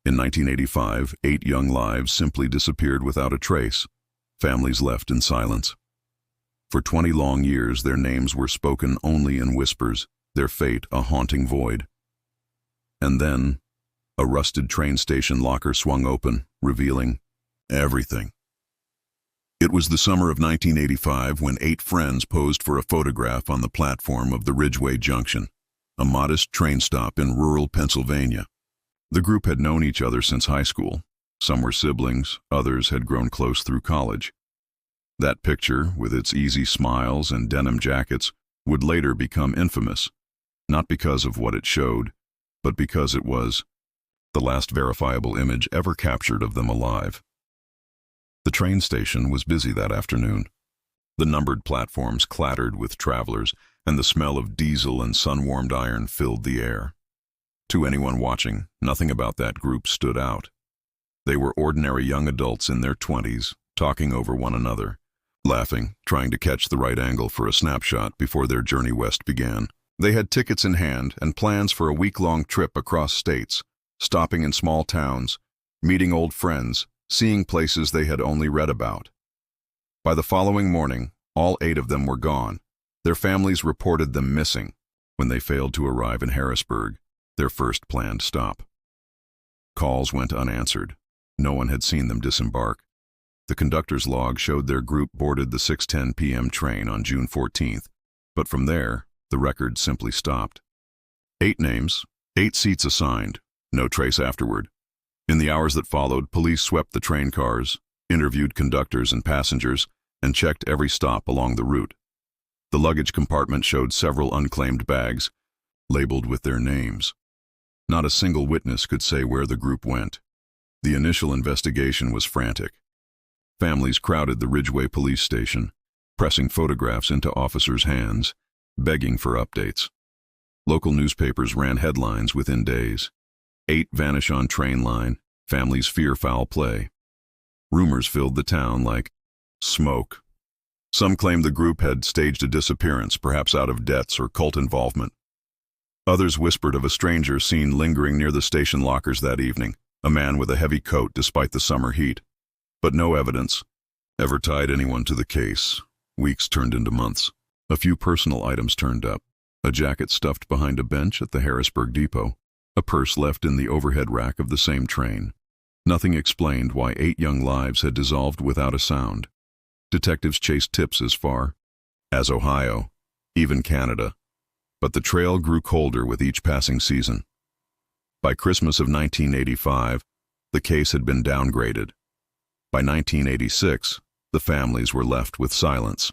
In 1985, 8 young lives simply disappeared without a trace, families left in silence. For 20 long years, their names were spoken only in whispers, their fate a haunting void. And then, a rusted train station locker swung open, revealing everything. It was the summer of 1985 when 8 friends posed for a photograph on the platform of the Ridgeway Junction, a modest train stop in rural Pennsylvania. The group had known each other since high school. Some were siblings, others had grown close through college. That picture, with its easy smiles and denim jackets, would later become infamous, not because of what it showed, but because it was the last verifiable image ever captured of them alive. The train station was busy that afternoon. The numbered platforms clattered with travelers, and the smell of diesel and sun-warmed iron filled the air. To anyone watching, nothing about that group stood out. They were ordinary young adults in their 20s, talking over one another, laughing, trying to catch the right angle for a snapshot before their journey west began. They had tickets in hand and plans for a week-long trip across states, stopping in small towns, meeting old friends, seeing places they had only read about. By the following morning, all 8 of them were gone. Their families reported them missing when they failed to arrive in Harrisburg, their first planned stop. Calls went unanswered. No one had seen them disembark. The conductor's log showed their group boarded the 6:10 p.m. train on June 14th, but from there, the record simply stopped. 8 names, 8 seats assigned, no trace afterward. In the hours that followed, police swept the train cars, interviewed conductors and passengers, and checked every stop along the route. The luggage compartment showed several unclaimed bags, labeled with their names. Not a single witness could say where the group went. The initial investigation was frantic. Families crowded the Ridgeway police station, pressing photographs into officers' hands, begging for updates. Local newspapers ran headlines within days. 8 vanish on train line, families fear foul play. Rumors filled the town like smoke. Some claimed the group had staged a disappearance, perhaps out of debts or cult involvement. Others whispered of a stranger seen lingering near the station lockers that evening, a man with a heavy coat despite the summer heat. But no evidence ever tied anyone to the case. Weeks turned into months. A few personal items turned up. A jacket stuffed behind a bench at the Harrisburg depot. A purse left in the overhead rack of the same train. Nothing explained why 8 young lives had dissolved without a sound. Detectives chased tips as far as Ohio, even Canada. But the trail grew colder with each passing season. By Christmas of 1985, the case had been downgraded. By 1986, the families were left with silence.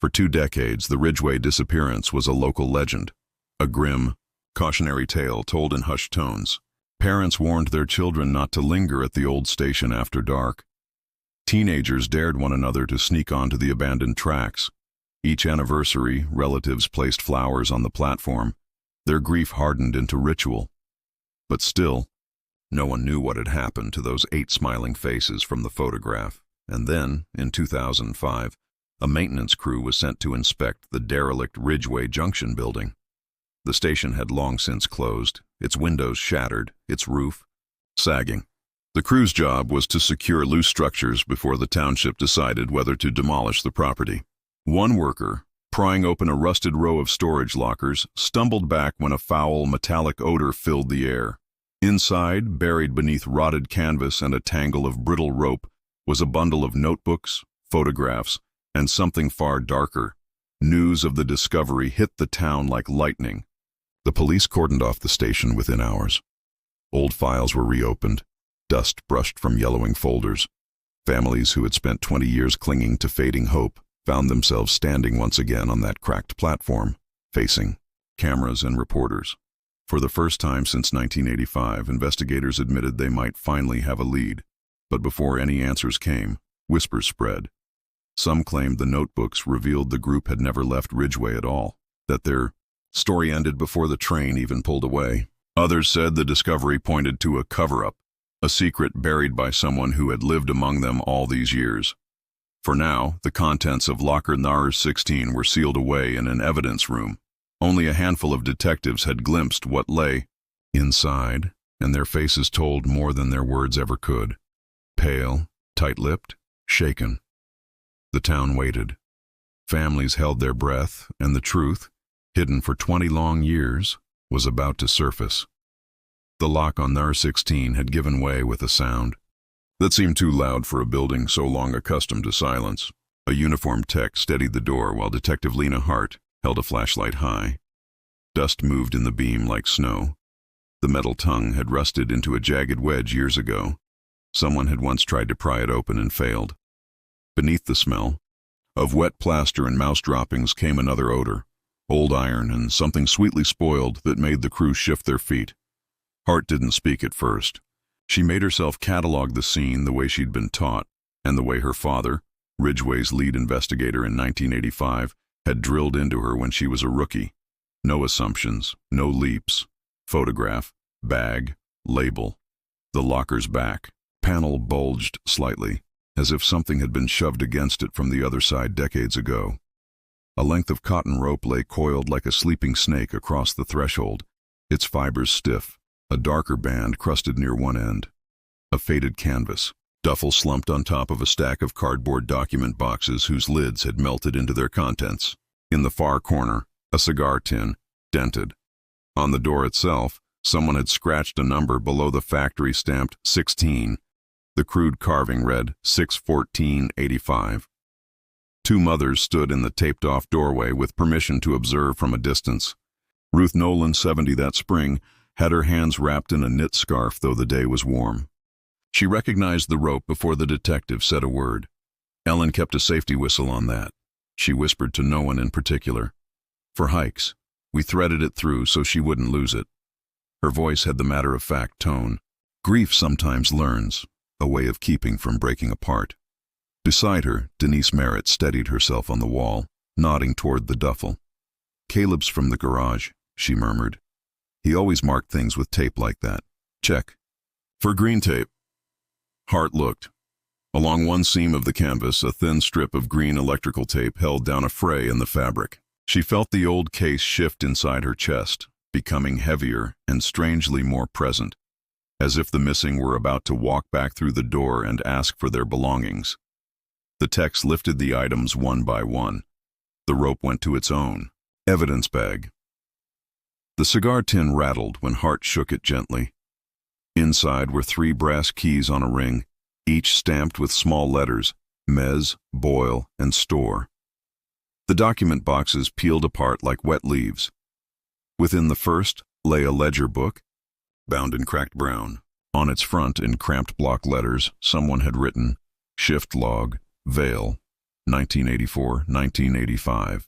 For 2 decades, the Ridgeway disappearance was a local legend, a grim, cautionary tale told in hushed tones. Parents warned their children not to linger at the old station after dark. Teenagers dared one another to sneak onto the abandoned tracks. Each anniversary, relatives placed flowers on the platform. Their grief hardened into ritual. But still, no one knew what had happened to those 8 smiling faces from the photograph. And then, in 2005, a maintenance crew was sent to inspect the derelict Ridgeway Junction building. The station had long since closed, its windows shattered, its roof sagging. The crew's job was to secure loose structures before the township decided whether to demolish the property. One worker, prying open a rusted row of storage lockers, stumbled back when a foul, metallic odor filled the air. Inside, buried beneath rotted canvas and a tangle of brittle rope, was a bundle of notebooks, photographs, and something far darker. News of the discovery hit the town like lightning. The police cordoned off the station within hours. Old files were reopened, dust brushed from yellowing folders. Families who had spent 20 years clinging to fading hope found themselves standing once again on that cracked platform, facing cameras and reporters. For the first time since 1985, investigators admitted they might finally have a lead. But before any answers came, whispers spread. Some claimed the notebooks revealed the group had never left Ridgeway at all, that their story ended before the train even pulled away. Others said the discovery pointed to a cover-up, a secret buried by someone who had lived among them all these years. For now, the contents of locker Number 16 were sealed away in an evidence room. Only a handful of detectives had glimpsed what lay inside. and their faces told more than their words ever could. Pale, tight-lipped, shaken. The town waited. Families held their breath, and the truth, hidden for 20 long years, was about to surface. The lock on No. 16 had given way with a sound that seemed too loud for a building so long accustomed to silence. A uniformed tech steadied the door while Detective Lena Hart held a flashlight high. Dust moved in the beam like snow. The metal tongue had rusted into a jagged wedge years ago. Someone had once tried to pry it open and failed. Beneath the smell of wet plaster and mouse droppings came another odor, old iron and something sweetly spoiled that made the crew shift their feet. Hart didn't speak at first. She made herself catalog the scene the way she'd been taught, and the way her father, Ridgway's lead investigator in 1985, had drilled into her when she was a rookie. No assumptions, no leaps. Photograph, bag, label. The locker's back panel bulged slightly, as if something had been shoved against it from the other side decades ago. A length of cotton rope lay coiled like a sleeping snake across the threshold, its fibers stiff, a darker band crusted near one end. A faded canvas, duffel slumped on top of a stack of cardboard document boxes whose lids had melted into their contents. In the far corner, a cigar tin, dented. On the door itself, someone had scratched a number below the factory-stamped 16. The crude carving read 61485. Two mothers stood in the taped-off doorway with permission to observe from a distance. Ruth Nolan, 70 that spring, had her hands wrapped in a knit scarf, though the day was warm. She recognized the rope before the detective said a word. Ellen kept a safety whistle on that. She whispered to no one in particular. For hikes, we threaded it through so she wouldn't lose it. Her voice had the matter-of-fact tone. Grief sometimes learns, a way of keeping from breaking apart. Beside her, Denise Merritt steadied herself on the wall, nodding toward the duffel. Caleb's from the garage, she murmured. He always marked things with tape like that. Check. For green tape. Hart looked. Along one seam of the canvas, a thin strip of green electrical tape held down a fray in the fabric. She felt the old case shift inside her chest, becoming heavier and strangely more present, as if the missing were about to walk back through the door and ask for their belongings. The techs lifted the items one by one. The rope went to its own evidence bag. The cigar tin rattled when Hart shook it gently. Inside were 3 brass keys on a ring, each stamped with small letters, Mez, Boyle, and Store. The document boxes peeled apart like wet leaves. Within the first lay a ledger book, bound in cracked brown. On its front, in cramped block letters, someone had written, Shift Log, Vale, 1984-1985.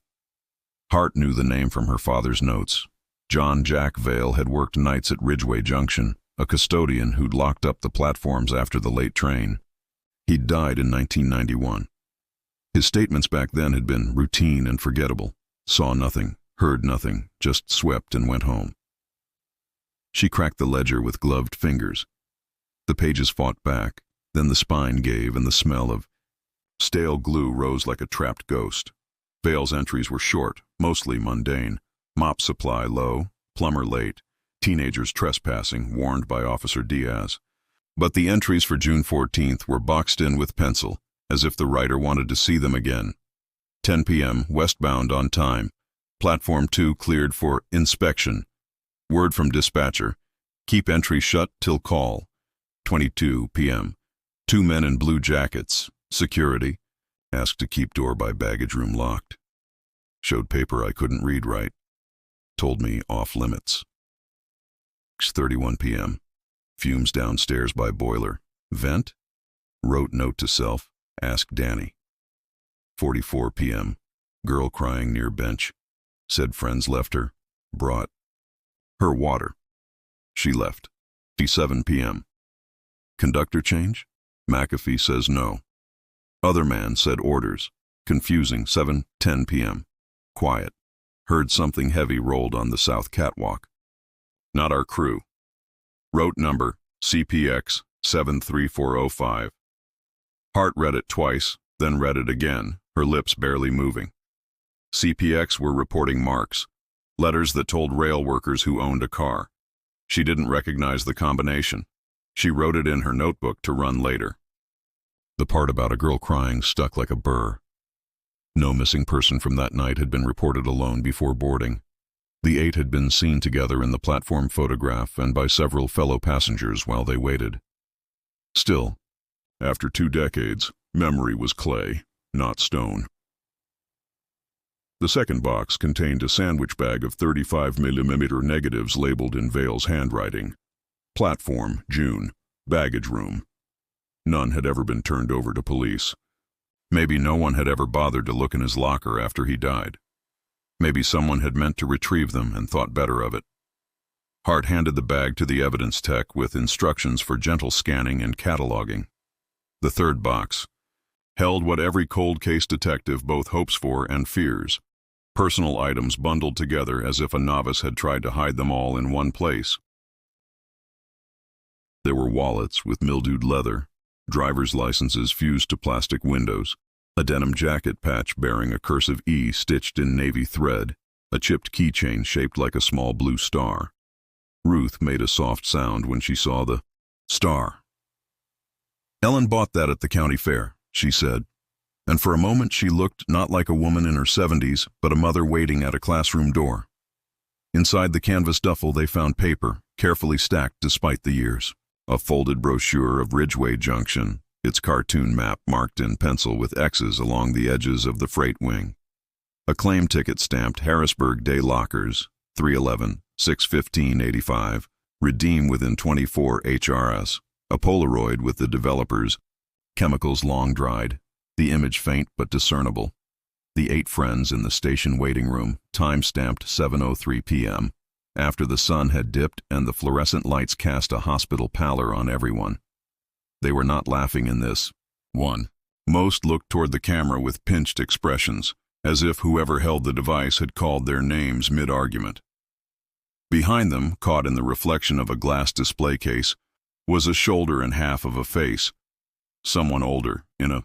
Hart knew the name from her father's notes. John Jack Vale had worked nights at Ridgway Junction, a custodian who'd locked up the platforms after the late train. He'd died in 1991. His statements back then had been routine and forgettable. Saw nothing, heard nothing, just swept and went home. She cracked the ledger with gloved fingers. The pages fought back, then the spine gave and the smell of stale glue rose like a trapped ghost. Vale's entries were short, mostly mundane. Mop supply low, plumber late, teenagers trespassing, warned by Officer Diaz. But the entries for June 14th were boxed in with pencil, as if the writer wanted to see them again. 10 p.m., westbound on time. Platform 2 cleared for inspection. Word from dispatcher, keep entry shut till call. 22 p.m. 2 men in blue jackets, security, asked to keep door by baggage room locked. Showed paper I couldn't read right. Told me off limits. 6:31 p.m. Fumes downstairs by boiler. Vent? Wrote note to self. Ask Danny. 44 p.m. Girl crying near bench. Said friends left her. Brought her water. She left. 7 p.m. Conductor change? McAfee says no. Other man said orders. Confusing. 7:10 p.m. Quiet. Heard something heavy rolled on the south catwalk. Not our crew. Wrote number, CPX 73405. Hart read it twice, then read it again, her lips barely moving. CPX were reporting marks, letters that told rail workers who owned a car. She didn't recognize the combination. She wrote it in her notebook to run later. The part about a girl crying stuck like a burr. No missing person from that night had been reported alone before boarding. The 8 had been seen together in the platform photograph and by several fellow passengers while they waited. Still, after 2 decades, memory was clay, not stone. The second box contained a sandwich bag of 35mm negatives labeled in Vale's handwriting. Platform, June. Baggage room. None had ever been turned over to police. Maybe no one had ever bothered to look in his locker after he died. Maybe someone had meant to retrieve them and thought better of it. Hart handed the bag to the evidence tech with instructions for gentle scanning and cataloging. The third box held what every cold case detective both hopes for and fears. Personal items bundled together as if a novice had tried to hide them all in one place. There were wallets with mildewed leather, driver's licenses fused to plastic windows, a denim jacket patch bearing a cursive E stitched in navy thread, a chipped keychain shaped like a small blue star. Ruth made a soft sound when she saw the star. "Ellen bought that at the county fair," she said, and for a moment she looked not like a woman in her 70s, but a mother waiting at a classroom door. Inside the canvas duffel they found paper, carefully stacked despite the years. A folded brochure of Ridgeway Junction, its cartoon map marked in pencil with X's along the edges of the freight wing. A claim ticket stamped Harrisburg Day Lockers, 311, 61585, redeem within 24 HRS, a Polaroid with the developers, chemicals long dried, the image faint but discernible. The 8 friends in the station waiting room, time-stamped 7:03 p.m., after the sun had dipped and the fluorescent lights cast a hospital pallor on everyone. They were not laughing in this one. Most looked toward the camera with pinched expressions, as if whoever held the device had called their names mid-argument. Behind them, caught in the reflection of a glass display case, was a shoulder and half of a face. Someone older, in a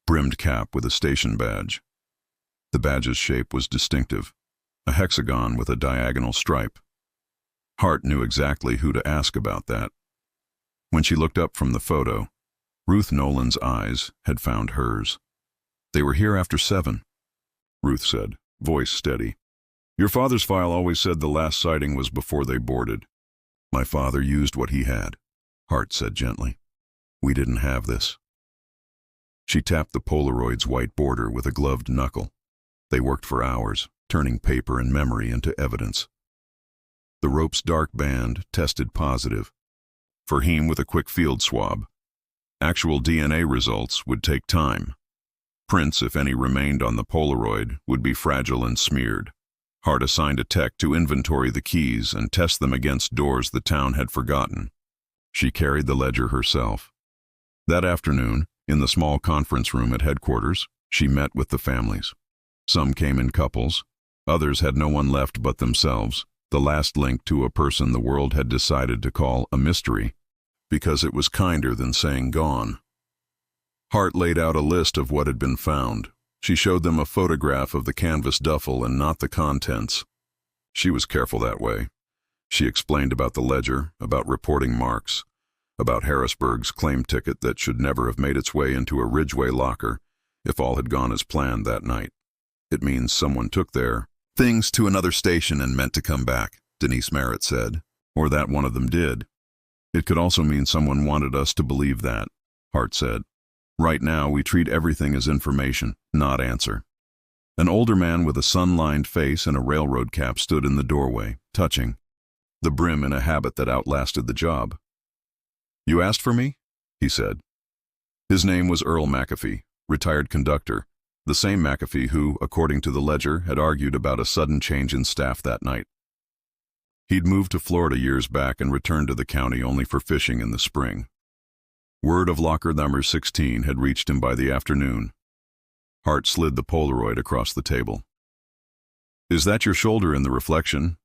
brimmed cap with a station badge. The badge's shape was distinctive, a hexagon with a diagonal stripe. Hart knew exactly who to ask about that. When she looked up from the photo, Ruth Nolan's eyes had found hers. "They were here after 7, Ruth said, voice steady. "Your father's file always said the last sighting was before they boarded." "My father used what he had," Hart said gently. "We didn't have this." She tapped the Polaroid's white border with a gloved knuckle. They worked for hours, turning paper and memory into evidence. The rope's dark band tested positive. Fahim with a quick field swab. Actual DNA results would take time. Prints, if any remained on the Polaroid, would be fragile and smeared. Hart assigned a tech to inventory the keys and test them against doors the town had forgotten. She carried the ledger herself. That afternoon, in the small conference room at headquarters, she met with the families. Some came in couples. Others had no one left but themselves, the last link to a person the world had decided to call a mystery, because it was kinder than saying gone. Hart laid out a list of what had been found. She showed them a photograph of the canvas duffel and not the contents. She was careful that way. She explained about the ledger, about reporting marks, about Harrisburg's claim ticket that should never have made its way into a Ridgeway locker if all had gone as planned that night. "It means someone took their things to another station and meant to come back," Denise Merritt said, "or that one of them did." "It could also mean someone wanted us to believe that," Hart said. "Right now, we treat everything as information, not answer." An older man with a sun-lined face and a railroad cap stood in the doorway, touching, the brim in a habit that outlasted the job. "You asked for me?" he said. His name was Earl McAfee, retired conductor, the same McAfee who, according to the ledger, had argued about a sudden change in staff that night. He'd moved to Florida years back and returned to the county only for fishing in the spring. Word of locker number 16 had reached him by the afternoon. Hart slid the Polaroid across the table. "Is that your shoulder in the reflection?"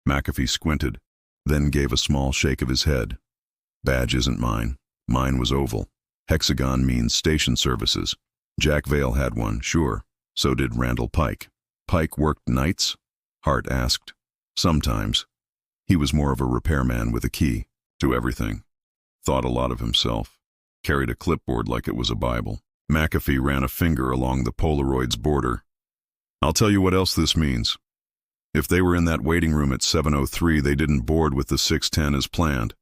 McAfee squinted, then gave a small shake of his head. "Badge isn't mine. Mine was oval. Hexagon means station services. Jack Vale had one, sure. So did Randall Pike." "Pike worked nights?" Hart asked. "Sometimes. He was more of a repairman with a key to everything. Thought a lot of himself. Carried a clipboard like it was a Bible. McAfee ran a finger along the Polaroid's border. I'll tell you what else this means. If they were in that waiting room at 7:03, they didn't board with the 6:10 as planned.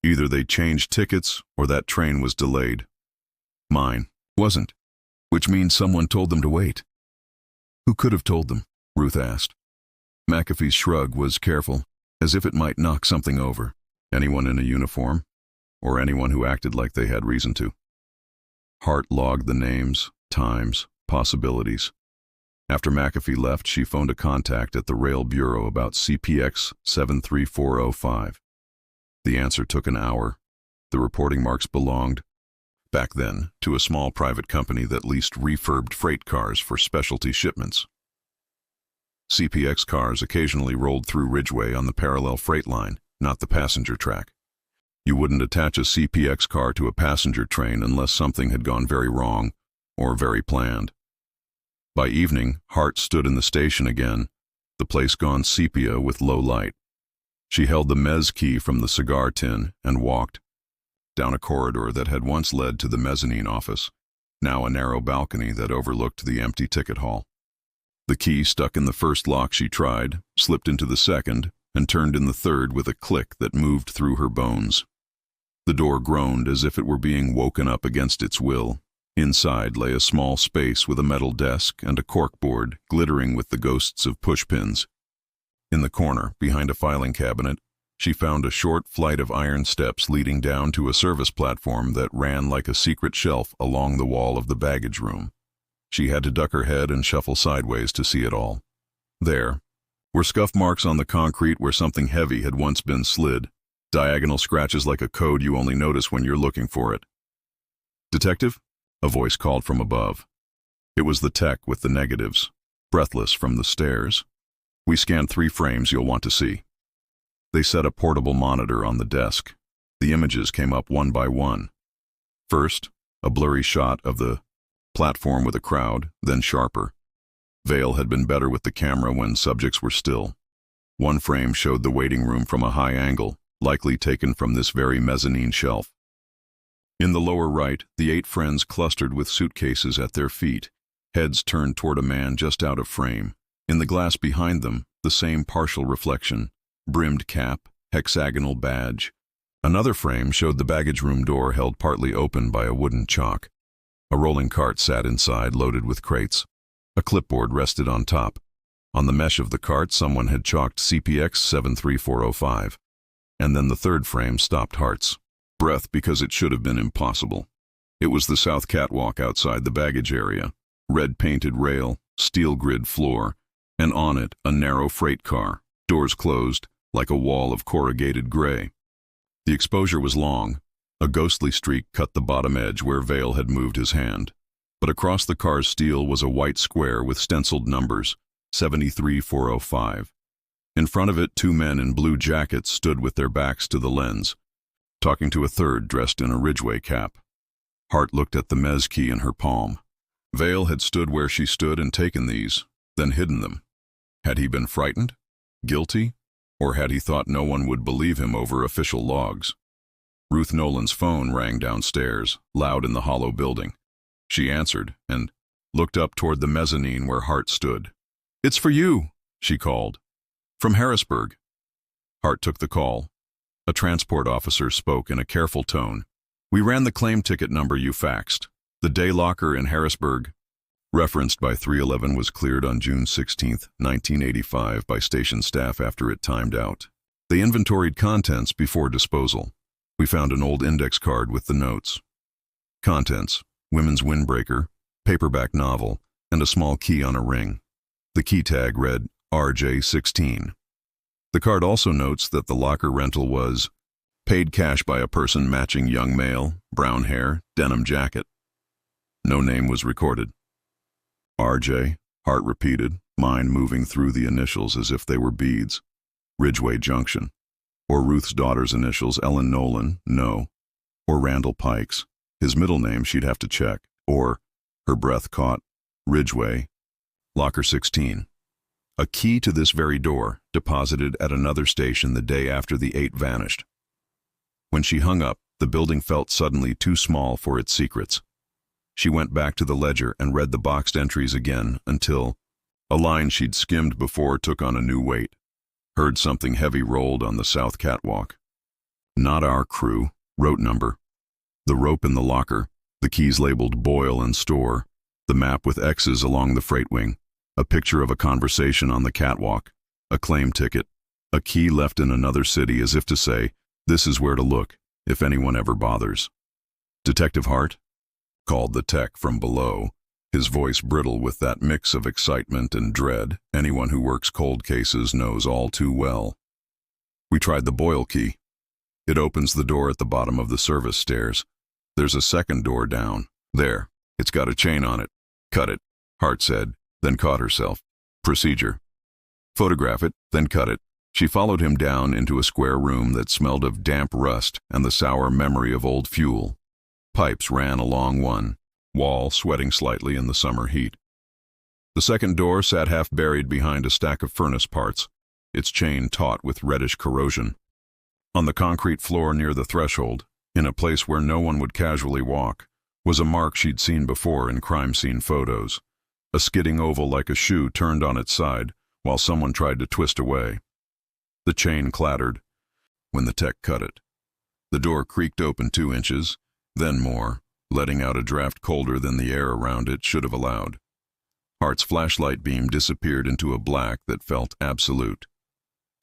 Either they changed tickets or that train was delayed. Mine wasn't, which means someone told them to wait. Who could have told them? Ruth asked. McAfee's shrug was careful, as if it might knock something over. Anyone in a uniform, or anyone who acted like they had reason to. Hart logged the names, times, possibilities. After McAfee left, she phoned a contact at the Rail Bureau about CPX 73405. The answer took an hour. The reporting marks belonged, back then, to a small private company that leased refurbed freight cars for specialty shipments. CPX cars occasionally rolled through Ridgeway on the parallel freight line, not the passenger track. You wouldn't attach a CPX car to a passenger train unless something had gone very wrong or very planned. By evening, Hart stood in the station again, the place gone sepia with low light. She held the mezz key from the cigar tin and walked down a corridor that had once led to the mezzanine office, now a narrow balcony that overlooked the empty ticket hall. The key stuck in the first lock she tried, slipped into the second, and turned in the third with a click that moved through her bones. The door groaned as if it were being woken up against its will. Inside lay a small space with a metal desk and a corkboard glittering with the ghosts of pushpins. In the corner, behind a filing cabinet, she found a short flight of iron steps leading down to a service platform that ran like a secret shelf along the wall of the baggage room. She had to duck her head and shuffle sideways to see it all. There were scuff marks on the concrete where something heavy had once been slid, diagonal scratches like a code you only notice when you're looking for it. "Detective?" a voice called from above. It was the tech with the negatives, breathless from the stairs. "We scanned 3 frames you'll want to see." They set a portable monitor on the desk. The images came up one by one. First, a blurry shot of the platform with a crowd, then sharper. Vail had been better with the camera when subjects were still. One frame showed the waiting room from a high angle, likely taken from this very mezzanine shelf. In the lower right, the 8 friends clustered with suitcases at their feet, heads turned toward a man just out of frame. In the glass behind them, the same partial reflection, brimmed cap, hexagonal badge. Another frame showed the baggage room door held partly open by a wooden chock. A rolling cart sat inside, loaded with crates. A clipboard rested on top. On the mesh of the cart, someone had chalked CPX 73405. And then the third frame stopped Hart's breath because it should have been impossible. It was the south catwalk outside the baggage area. Red painted rail, steel grid floor, and on it a narrow freight car, doors closed, like a wall of corrugated gray. The exposure was long. A ghostly streak cut the bottom edge where Vail had moved his hand. But across the car's steel was a white square with stenciled numbers, 73405. In front of it, 2 men in blue jackets stood with their backs to the lens, talking to a third dressed in a Ridgeway cap. Hart looked at the mezz key in her palm. Vail had stood where she stood and taken these, then hidden them. Had he been frightened? Guilty? Or had he thought no one would believe him over official logs? Ruth Nolan's phone rang downstairs, loud in the hollow building. She answered and looked up toward the mezzanine where Hart stood. "It's for you," she called. "From Harrisburg." Hart took the call. A transport officer spoke in a careful tone. "We ran the claim ticket number you faxed. The day locker in Harrisburg, referenced by 311, was cleared on June 16, 1985 by station staff after it timed out. They inventoried contents before disposal. We found an old index card with the notes. Contents: women's windbreaker, paperback novel, and a small key on a ring. The key tag read RJ16. The card also notes that the locker rental was paid cash by a person matching young male, brown hair, denim jacket. No name was recorded. RJ, Hart repeated, mind moving through the initials as if they were beads. Ridgeway Junction. Or Ruth's daughter's initials, Ellen Nolan, no. Or Randall Pikes. His middle name she'd have to check. Or, her breath caught, Ridgeway, Locker 16. A key to this very door, deposited at another station the day after the 8 vanished. When she hung up, the building felt suddenly too small for its secrets. She went back to the ledger and read the boxed entries again until a line she'd skimmed before took on a new weight. Heard something heavy rolled on the south catwalk. Not our crew, rote number. The rope in the locker, the keys labeled Boyle and Store, the map with X's along the freight wing, a picture of a conversation on the catwalk, a claim ticket, a key left in another city as if to say, this is where to look, if anyone ever bothers. Detective Hart? Called the tech from below, his voice brittle with that mix of excitement and dread anyone who works cold cases knows all too well. We tried the Boyle key. It opens the door at the bottom of the service stairs. There's a second door down. There. It's got a chain on it. Cut it, Hart said, then caught herself. Procedure. Photograph it, then cut it. She followed him down into a square room that smelled of damp rust and the sour memory of old fuel. Pipes ran along one wall, sweating slightly in the summer heat. The second door sat half buried behind a stack of furnace parts, its chain taut with reddish corrosion. On the concrete floor near the threshold, in a place where no one would casually walk, was a mark she'd seen before in crime scene photos, a skidding oval like a shoe turned on its side while someone tried to twist away. The chain clattered when the tech cut it. The door creaked open 2 inches, then more, letting out a draft colder than the air around it should have allowed. Hart's flashlight beam disappeared into a black that felt absolute.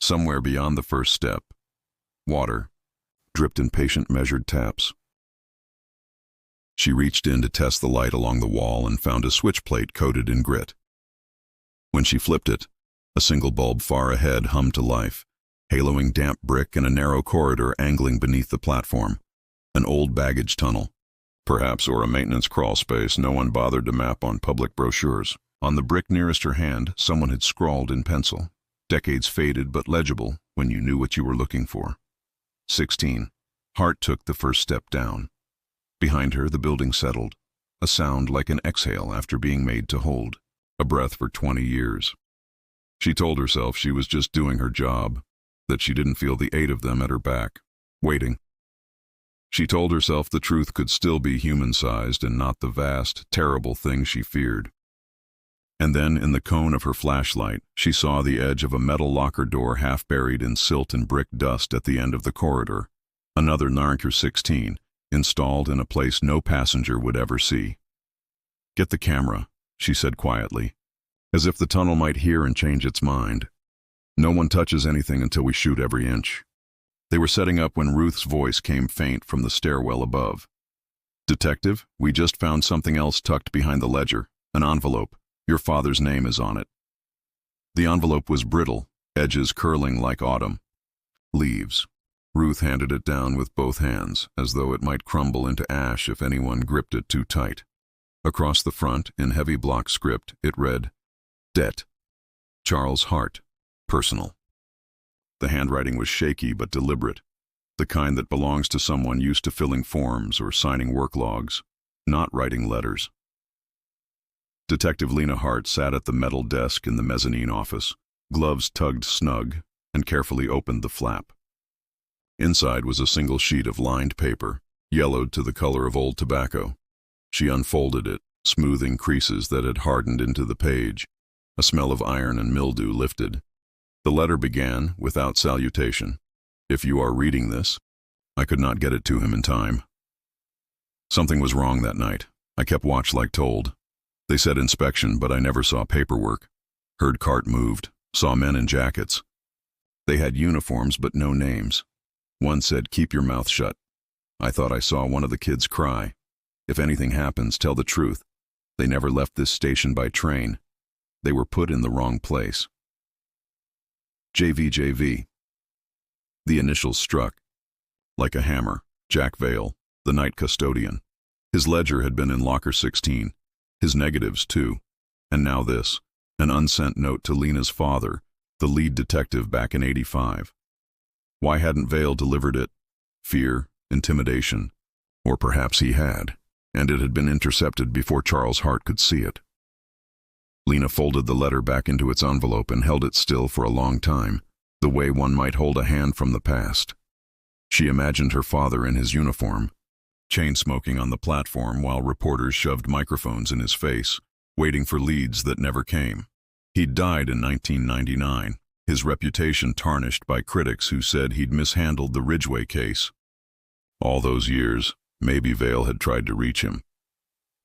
Somewhere beyond the first step, water dripped in patient measured taps. She reached in to test the light along the wall and found a switch plate coated in grit. When she flipped it, a single bulb far ahead hummed to life, haloing damp brick in a narrow corridor angling beneath the platform. An old baggage tunnel, perhaps, or a maintenance crawl space no one bothered to map on public brochures. On the brick nearest her hand, someone had scrawled in pencil, decades faded but legible when you knew what you were looking for. 16. Hart took the first step down. Behind her, the building settled, a sound like an exhale after being made to hold, a breath for 20 years. She told herself she was just doing her job, that she didn't feel the 8 of them at her back, waiting. She told herself the truth could still be human-sized and not the vast, terrible thing she feared. And then, in the cone of her flashlight, she saw the edge of a metal locker door half buried in silt and brick dust at the end of the corridor. Another Narnker 16, installed in a place no passenger would ever see. Get the camera, she said quietly, as if the tunnel might hear and change its mind. No one touches anything until we shoot every inch. They were setting up when Ruth's voice came faint from the stairwell above. Detective, we just found something else tucked behind the ledger, an envelope. Your father's name is on it. The envelope was brittle, edges curling like autumn. Leaves. Ruth handed it down with both hands, as though it might crumble into ash if anyone gripped it too tight. Across the front, in heavy block script, it read, Debt. Charles Hart. Personal. The handwriting was shaky but deliberate, the kind that belongs to someone used to filling forms or signing work logs, not writing letters. Detective Lena Hart sat at the metal desk in the mezzanine office, gloves tugged snug, and carefully opened the flap. Inside was a single sheet of lined paper, yellowed to the color of old tobacco. She unfolded it, smoothing creases that had hardened into the page. A smell of iron and mildew lifted. The letter began, without salutation. If you are reading this, I could not get it to him in time. Something was wrong that night. I kept watch like told. They said inspection, but I never saw paperwork. Heard cart moved, saw men in jackets. They had uniforms but no names. One said, keep your mouth shut. I thought I saw one of the kids cry. If anything happens, tell the truth. They never left this station by train. They were put in the wrong place. JVJV. The initials struck. Like a hammer, Jack Vale, the night custodian. His ledger had been in locker 16. His negatives, too. And now this, an unsent note to Lena's father, the lead detective back in '85. Why hadn't Vale delivered it? Fear, intimidation. Or perhaps he had, and it had been intercepted before Charles Hart could see it. Lena folded the letter back into its envelope and held it still for a long time, the way one might hold a hand from the past. She imagined her father in his uniform, chain-smoking on the platform while reporters shoved microphones in his face, waiting for leads that never came. He'd died in 1999, his reputation tarnished by critics who said he'd mishandled the Ridgway case. All those years, maybe Vale had tried to reach him.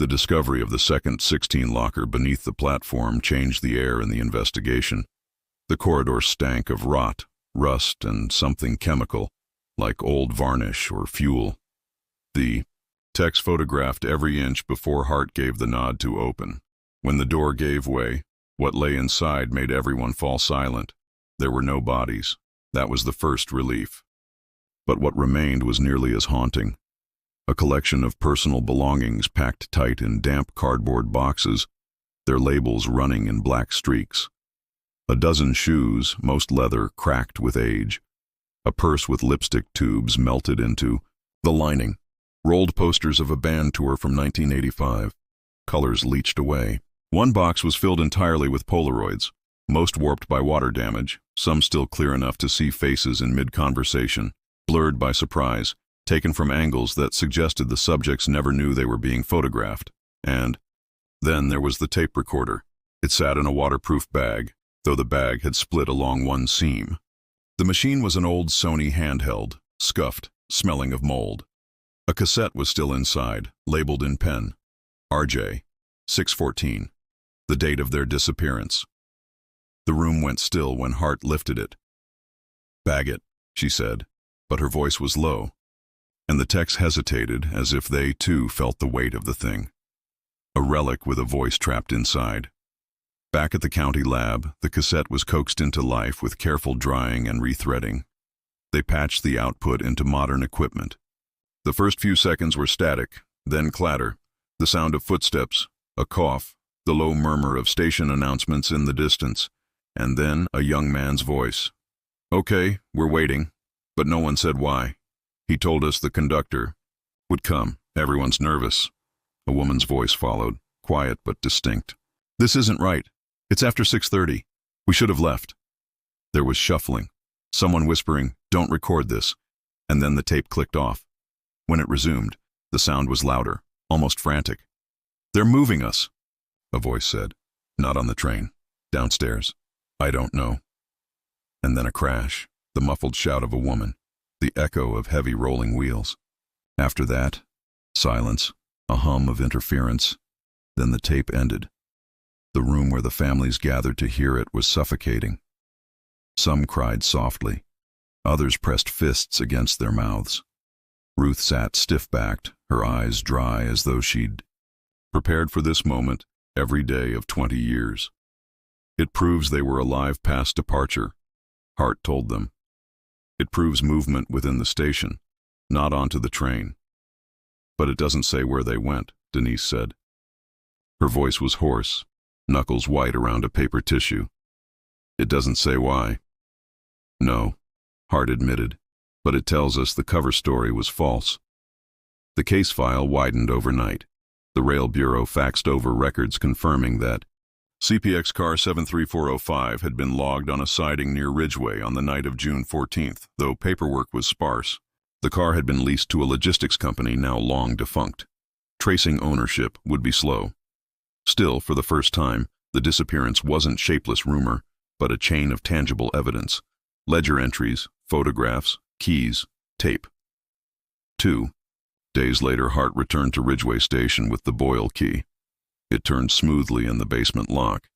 The discovery of the second 16 locker beneath the platform changed the air in the investigation. The corridor stank of rot, rust, and something chemical, like old varnish or fuel. The techs photographed every inch before Hart gave the nod to open. When the door gave way, what lay inside made everyone fall silent. There were no bodies. That was the first relief. But what remained was nearly as haunting. A collection of personal belongings packed tight in damp cardboard boxes, their labels running in black streaks. A dozen shoes, most leather, cracked with age. A purse with lipstick tubes melted into the lining. Rolled posters of a band tour from 1985. Colors leached away. One box was filled entirely with Polaroids, most warped by water damage, some still clear enough to see faces in mid-conversation, blurred by surprise, taken from angles that suggested the subjects never knew they were being photographed. And then there was the tape recorder. It sat in a waterproof bag, though the bag had split along one seam. The machine was an old Sony handheld, scuffed, smelling of mold. A cassette was still inside, labeled in pen. RJ, 614. The date of their disappearance. The room went still when Hart lifted it. "Bag it," she said, but her voice was low, and the techs hesitated as if they, too, felt the weight of the thing. A relic with a voice trapped inside. Back at the county lab, the cassette was coaxed into life with careful drying and rethreading. They patched the output into modern equipment. The first few seconds were static, then clatter, the sound of footsteps, a cough, the low murmur of station announcements in the distance, and then a young man's voice. "Okay, we're waiting," but no one said why. "He told us the conductor would come. Everyone's nervous." A woman's voice followed, quiet but distinct. "This isn't right. It's after 6:30. We should have left." There was shuffling, someone whispering, "Don't record this," and then the tape clicked off. When it resumed, the sound was louder, almost frantic. "They're moving us," a voice said. "Not on the train. Downstairs. I don't know." And then a crash, the muffled shout of a woman, the echo of heavy rolling wheels. After that, silence, a hum of interference. Then the tape ended. The room where the families gathered to hear it was suffocating. Some cried softly. Others pressed fists against their mouths. Ruth sat stiff-backed, her eyes dry as though she'd prepared for this moment every day of 20 years. "It proves they were alive past departure," Hart told them. "It proves movement within the station, not onto the train." "But it doesn't say where they went," Denise said. Her voice was hoarse, knuckles white around a paper tissue. "It doesn't say why." "No," Hart admitted, "but it tells us the cover story was false." The case file widened overnight. The Rail Bureau faxed over records confirming that CPX car 73405 had been logged on a siding near Ridgway on the night of June 14th, though paperwork was sparse. The car had been leased to a logistics company now long defunct. Tracing ownership would be slow. Still, for the first time, the disappearance wasn't shapeless rumor, but a chain of tangible evidence. Ledger entries, photographs, keys, tape. 2 days later, Hart returned to Ridgway Station with the Boyle key. It turned smoothly in the basement lock.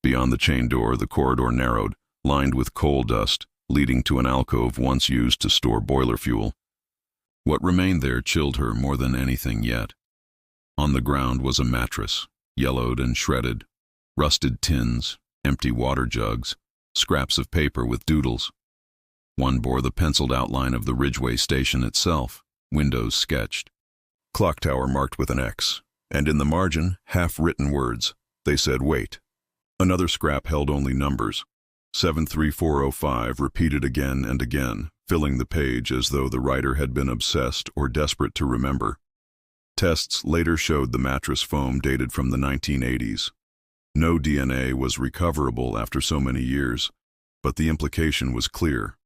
Beyond the chain door, the corridor narrowed, lined with coal dust, leading to an alcove once used to store boiler fuel. What remained there chilled her more than anything yet. On the ground was a mattress, yellowed and shredded, rusted tins, empty water jugs, scraps of paper with doodles. One bore the penciled outline of the Ridgway Station itself, windows sketched. Clock tower marked with an X, and in the margin, half-written words. They said, "Wait." Another scrap held only numbers. 73405 repeated again and again, filling the page as though the writer had been obsessed or desperate to remember. Tests later showed the mattress foam dated from the 1980s. No DNA was recoverable after so many years, but the implication was clear.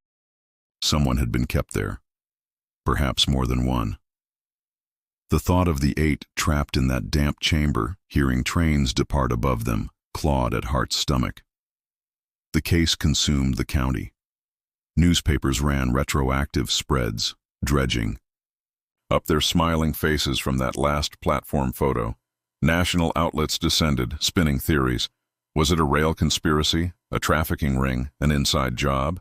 Someone had been kept there, perhaps more than one. The thought of the 8 trapped in that damp chamber, hearing trains depart above them, clawed at Hart's stomach. The case consumed the county. Newspapers ran retroactive spreads, dredging up their smiling faces from that last platform photo. National outlets descended, spinning theories. Was it a rail conspiracy, a trafficking ring, an inside job?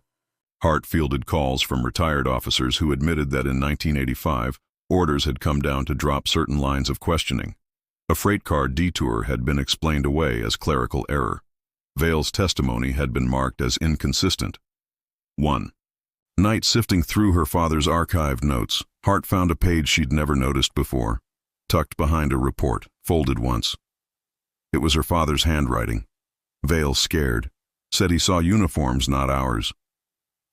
Hart fielded calls from retired officers who admitted that in 1985, orders had come down to drop certain lines of questioning. A freight car detour had been explained away as clerical error. Vale's testimony had been marked as inconsistent. 1. Night sifting through her father's archived notes, Hart found a page she'd never noticed before, tucked behind a report, folded once. It was her father's handwriting. Vale, scared, said he saw uniforms, not ours.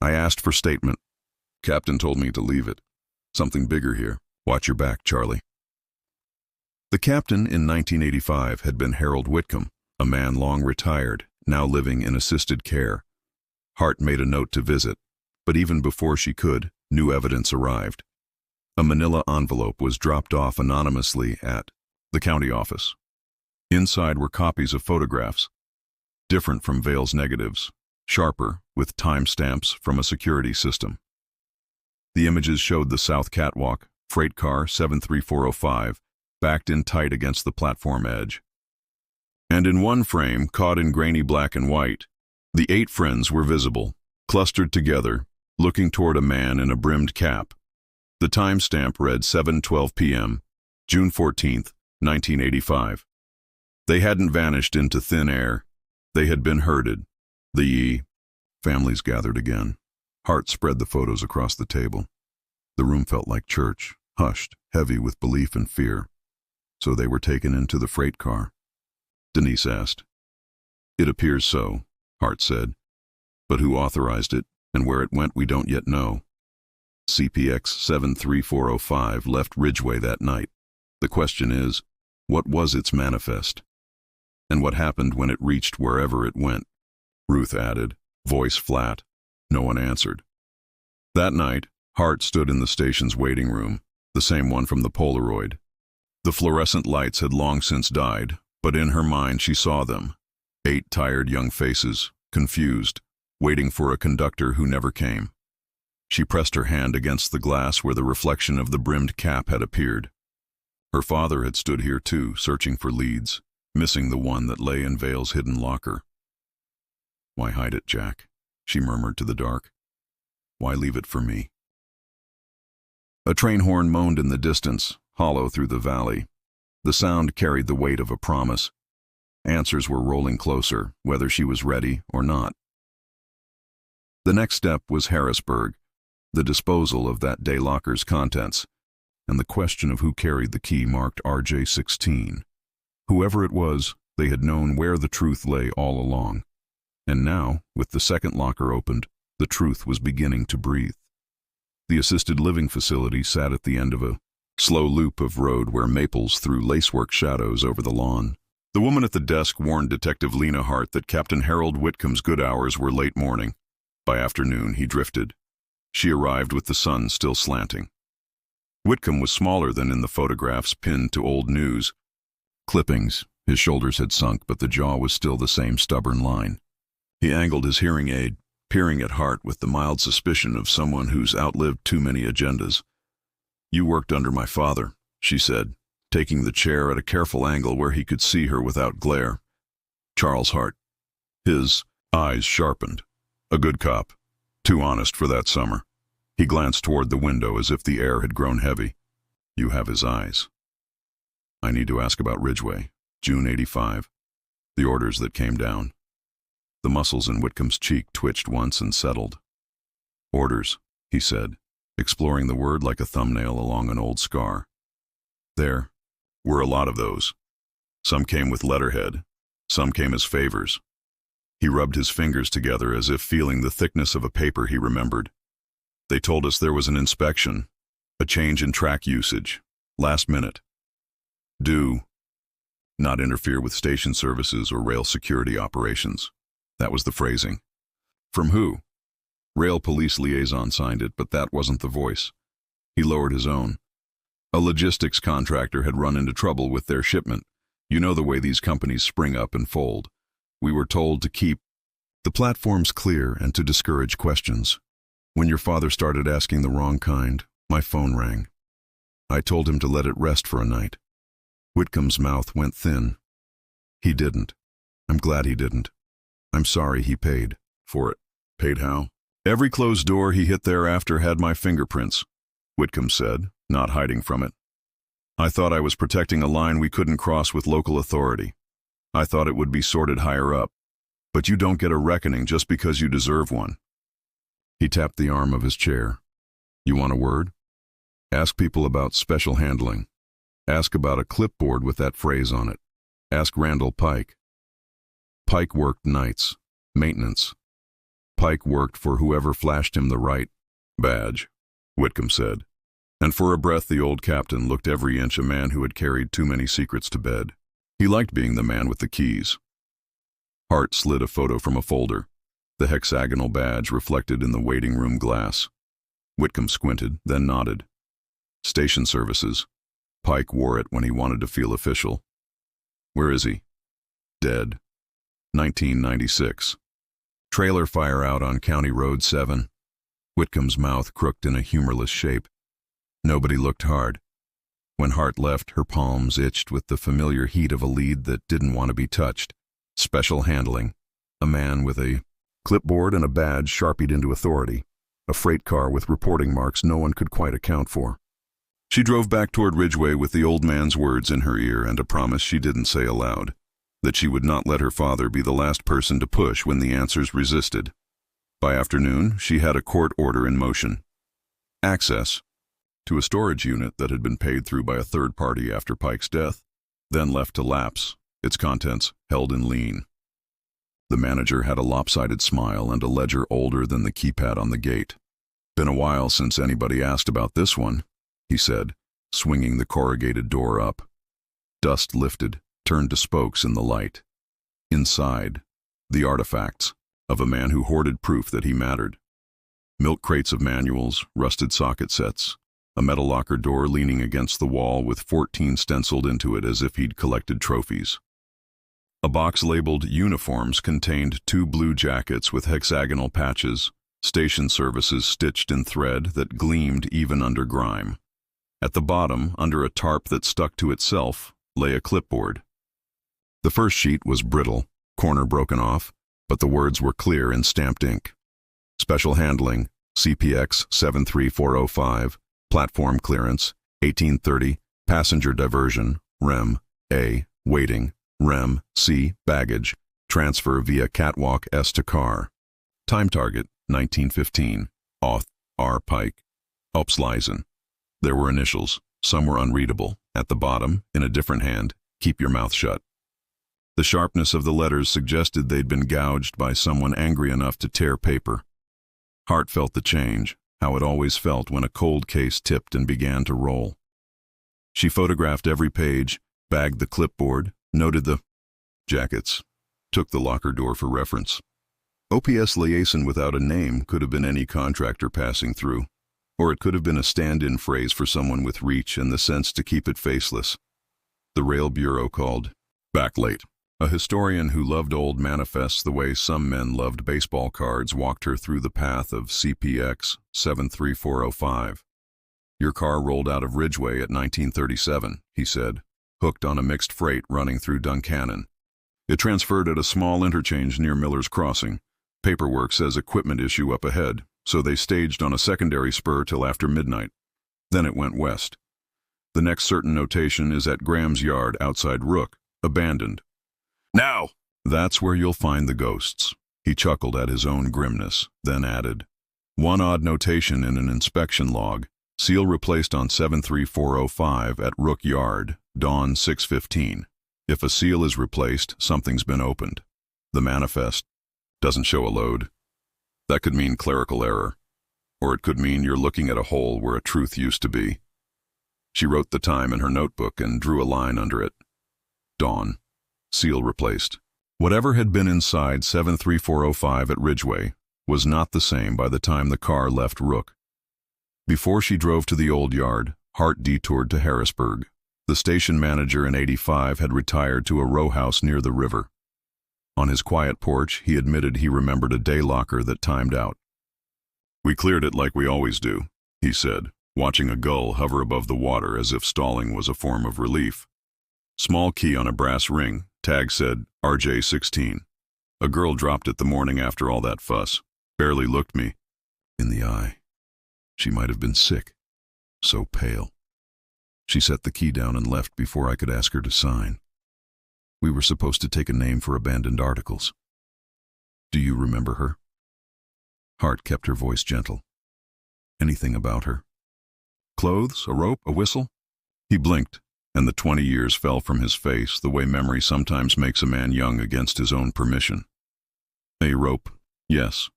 I asked for statement. Captain told me to leave it. Something bigger here. Watch your back, Charlie. The captain in 1985 had been Harold Whitcomb, a man long retired, now living in assisted care. Hart made a note to visit, but even before she could, new evidence arrived. A manila envelope was dropped off anonymously at the county office. Inside were copies of photographs, different from Vale's negatives, sharper, with timestamps from a security system. The images showed the South Catwalk, freight car 73405, backed in tight against the platform edge. And in one frame, caught in grainy black and white, the 8 friends were visible, clustered together, looking toward a man in a brimmed cap. The timestamp read 7:12 p.m., June 14th, 1985. They hadn't vanished into thin air. They had been herded. The families gathered again. Hart spread the photos across the table. The room felt like church, hushed, heavy with belief and fear. So they were taken into the freight car? Denise asked. It appears so, Hart said. But who authorized it and where it went we don't yet know. CPX 73405 left Ridgeway that night. The question is, what was its manifest? And what happened when it reached wherever it went? Ruth added, voice flat. No one answered. That night, Hart stood in the station's waiting room, the same one from the Polaroid. The fluorescent lights had long since died, but in her mind she saw them. 8 tired young faces, confused, waiting for a conductor who never came. She pressed her hand against the glass where the reflection of the brimmed cap had appeared. Her father had stood here too, searching for leads, missing the one that lay in Vale's hidden locker. Why hide it, Jack? She murmured to the dark. Why leave it for me? A train horn moaned in the distance, hollow through the valley. The sound carried the weight of a promise. Answers were rolling closer, whether she was ready or not. The next step was Harrisburg, the disposal of that day locker's contents, and the question of who carried the key marked RJ16. Whoever it was, they had known where the truth lay all along. And now, with the second locker opened, the truth was beginning to breathe. The assisted living facility sat at the end of a slow loop of road where maples threw lacework shadows over the lawn. The woman at the desk warned Detective Lena Hart that Captain Harold Whitcomb's good hours were late morning. By afternoon, he drifted. She arrived with the sun still slanting. Whitcomb was smaller than in the photographs pinned to old news clippings. His shoulders had sunk, but the jaw was still the same stubborn line. He angled his hearing aid, peering at Hart with the mild suspicion of someone who's outlived too many agendas. You worked under my father, she said, taking the chair at a careful angle where he could see her without glare. Charles Hart. His eyes sharpened. A good cop. Too honest for that summer. He glanced toward the window as if the air had grown heavy. You have his eyes. I need to ask about Ridgeway, June 85. The orders that came down. The muscles in Whitcomb's cheek twitched once and settled. Orders, he said, exploring the word like a thumbnail along an old scar. There were a lot of those. Some came with letterhead. Some came as favors. He rubbed his fingers together as if feeling the thickness of a paper he remembered. They told us there was an inspection, a change in track usage, last minute. Due not interfere with station services or rail security operations. That was the phrasing. From who? Rail police liaison signed it, but that wasn't the voice. He lowered his own. A logistics contractor had run into trouble with their shipment. You know the way these companies spring up and fold. We were told to keep the platforms clear and to discourage questions. When your father started asking the wrong kind, my phone rang. I told him to let it rest for a night. Whitcomb's mouth went thin. He didn't. I'm glad he didn't. I'm sorry he paid for it. Paid how? Every closed door he hit thereafter had my fingerprints, Whitcomb said, not hiding from it. I thought I was protecting a line we couldn't cross with local authority. I thought it would be sorted higher up. But you don't get a reckoning just because you deserve one. He tapped the arm of his chair. You want a word? Ask people about special handling. Ask about a clipboard with that phrase on it. Ask Randall Pike. Pike worked nights, maintenance. Pike worked for whoever flashed him the right badge, Whitcomb said. And for a breath the old captain looked every inch a man who had carried too many secrets to bed. He liked being the man with the keys. Hart slid a photo from a folder, the hexagonal badge reflected in the waiting room glass. Whitcomb squinted, then nodded. Station services. Pike wore it when he wanted to feel official. Where is he? Dead. 1996. Trailer fire out on County Road 7. Whitcomb's mouth crooked in a humorless shape. Nobody looked hard. When Hart left, her palms itched with the familiar heat of a lead that didn't want to be touched. Special handling. A man with a clipboard and a badge sharpied into authority. A freight car with reporting marks no one could quite account for. She drove back toward Ridgeway with the old man's words in her ear and a promise she didn't say aloud, that she would not let her father be the last person to push when the answers resisted. By afternoon, she had a court order in motion. Access to a storage unit that had been paid through by a third party after Pike's death, then left to lapse, its contents held in lien. The manager had a lopsided smile and a ledger older than the keypad on the gate. Been a while since anybody asked about this one, he said, swinging the corrugated door up. Dust lifted, turned to spokes in the light. Inside, the artifacts of a man who hoarded proof that he mattered. Milk crates of manuals, rusted socket sets, a metal locker door leaning against the wall with 14 stenciled into it as if he'd collected trophies. A box labeled uniforms contained 2 blue jackets with hexagonal patches, station services stitched in thread that gleamed even under grime. At the bottom, under a tarp that stuck to itself, lay a clipboard. The first sheet was brittle, corner broken off, but the words were clear in stamped ink. Special handling, CPX 73405, platform clearance, 1830, passenger diversion, REM, A, waiting, REM, C, baggage, transfer via catwalk S to car. Time target, 1915, Auth, R. Pike, Upsleisen. There were initials, some were unreadable. At the bottom, in a different hand, keep your mouth shut. The sharpness of the letters suggested they'd been gouged by someone angry enough to tear paper. Hart felt the change, how it always felt when a cold case tipped and began to roll. She photographed every page, bagged the clipboard, noted the jackets, took the locker door for reference. OPS liaison without a name could have been any contractor passing through, or it could have been a stand-in phrase for someone with reach and the sense to keep it faceless. The Rail Bureau called back late. A historian who loved old manifests the way some men loved baseball cards walked her through the path of CPX 73405. Your car rolled out of Ridgeway at 1937, he said, hooked on a mixed freight running through Duncannon. It transferred at a small interchange near Miller's Crossing. Paperwork says equipment issue up ahead, so they staged on a secondary spur till after midnight. Then it went west. The next certain notation is at Graham's Yard outside Rook, abandoned. Now! That's where you'll find the ghosts. He chuckled at his own grimness, then added, one odd notation in an inspection log, seal replaced on 73405 at Rook Yard, dawn 6:15. If a seal is replaced, something's been opened. The manifest doesn't show a load. That could mean clerical error, or it could mean you're looking at a hole where a truth used to be. She wrote the time in her notebook and drew a line under it. Dawn. Seal replaced. Whatever had been inside 73405 at Ridgeway was not the same by the time the car left Rook. Before she drove to the old yard, Hart detoured to Harrisburg. The station manager in 85 had retired to a row house near the river. On his quiet porch, he admitted he remembered a day locker that timed out. "We cleared it like we always do," he said, watching a gull hover above the water as if stalling was a form of relief. Small key on a brass ring, tag said RJ16. A girl dropped it the morning after all that fuss. Barely looked me in the eye. She might have been sick. So pale. She set the key down and left before I could ask her to sign. We were supposed to take a name for abandoned articles. Do you remember her? Hart kept her voice gentle. Anything about her? Clothes, a rope, a whistle? He blinked, and the 20 years fell from his face the way memory sometimes makes a man young against his own permission. A rope, yes.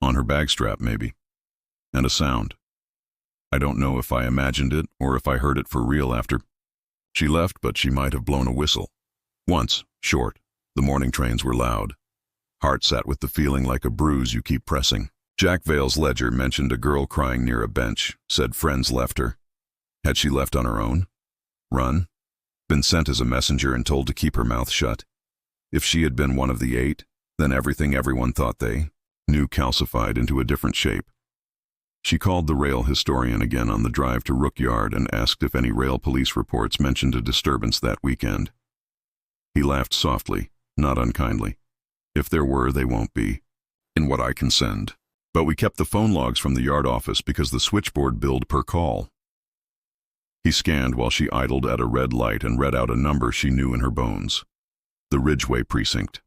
On her bag strap, maybe. And a sound. I don't know if I imagined it or if I heard it for real after. She left, but she might have blown a whistle. Once, short. The morning trains were loud. Hart sat with the feeling like a bruise you keep pressing. Jack Vale's ledger mentioned a girl crying near a bench, said friends left her. Had she left on her own? Run? Been sent as a messenger and told to keep her mouth shut? If she had been one of the 8, then everything everyone thought they knew calcified into a different shape. She called the rail historian again on the drive to Rook Yard and asked if any rail police reports mentioned a disturbance that weekend. He laughed softly, not unkindly. If there were, they won't be, in what I can send. But we kept the phone logs from the yard office because the switchboard billed per call. He scanned while she idled at a red light and read out a number she knew in her bones. The Ridgeway precinct.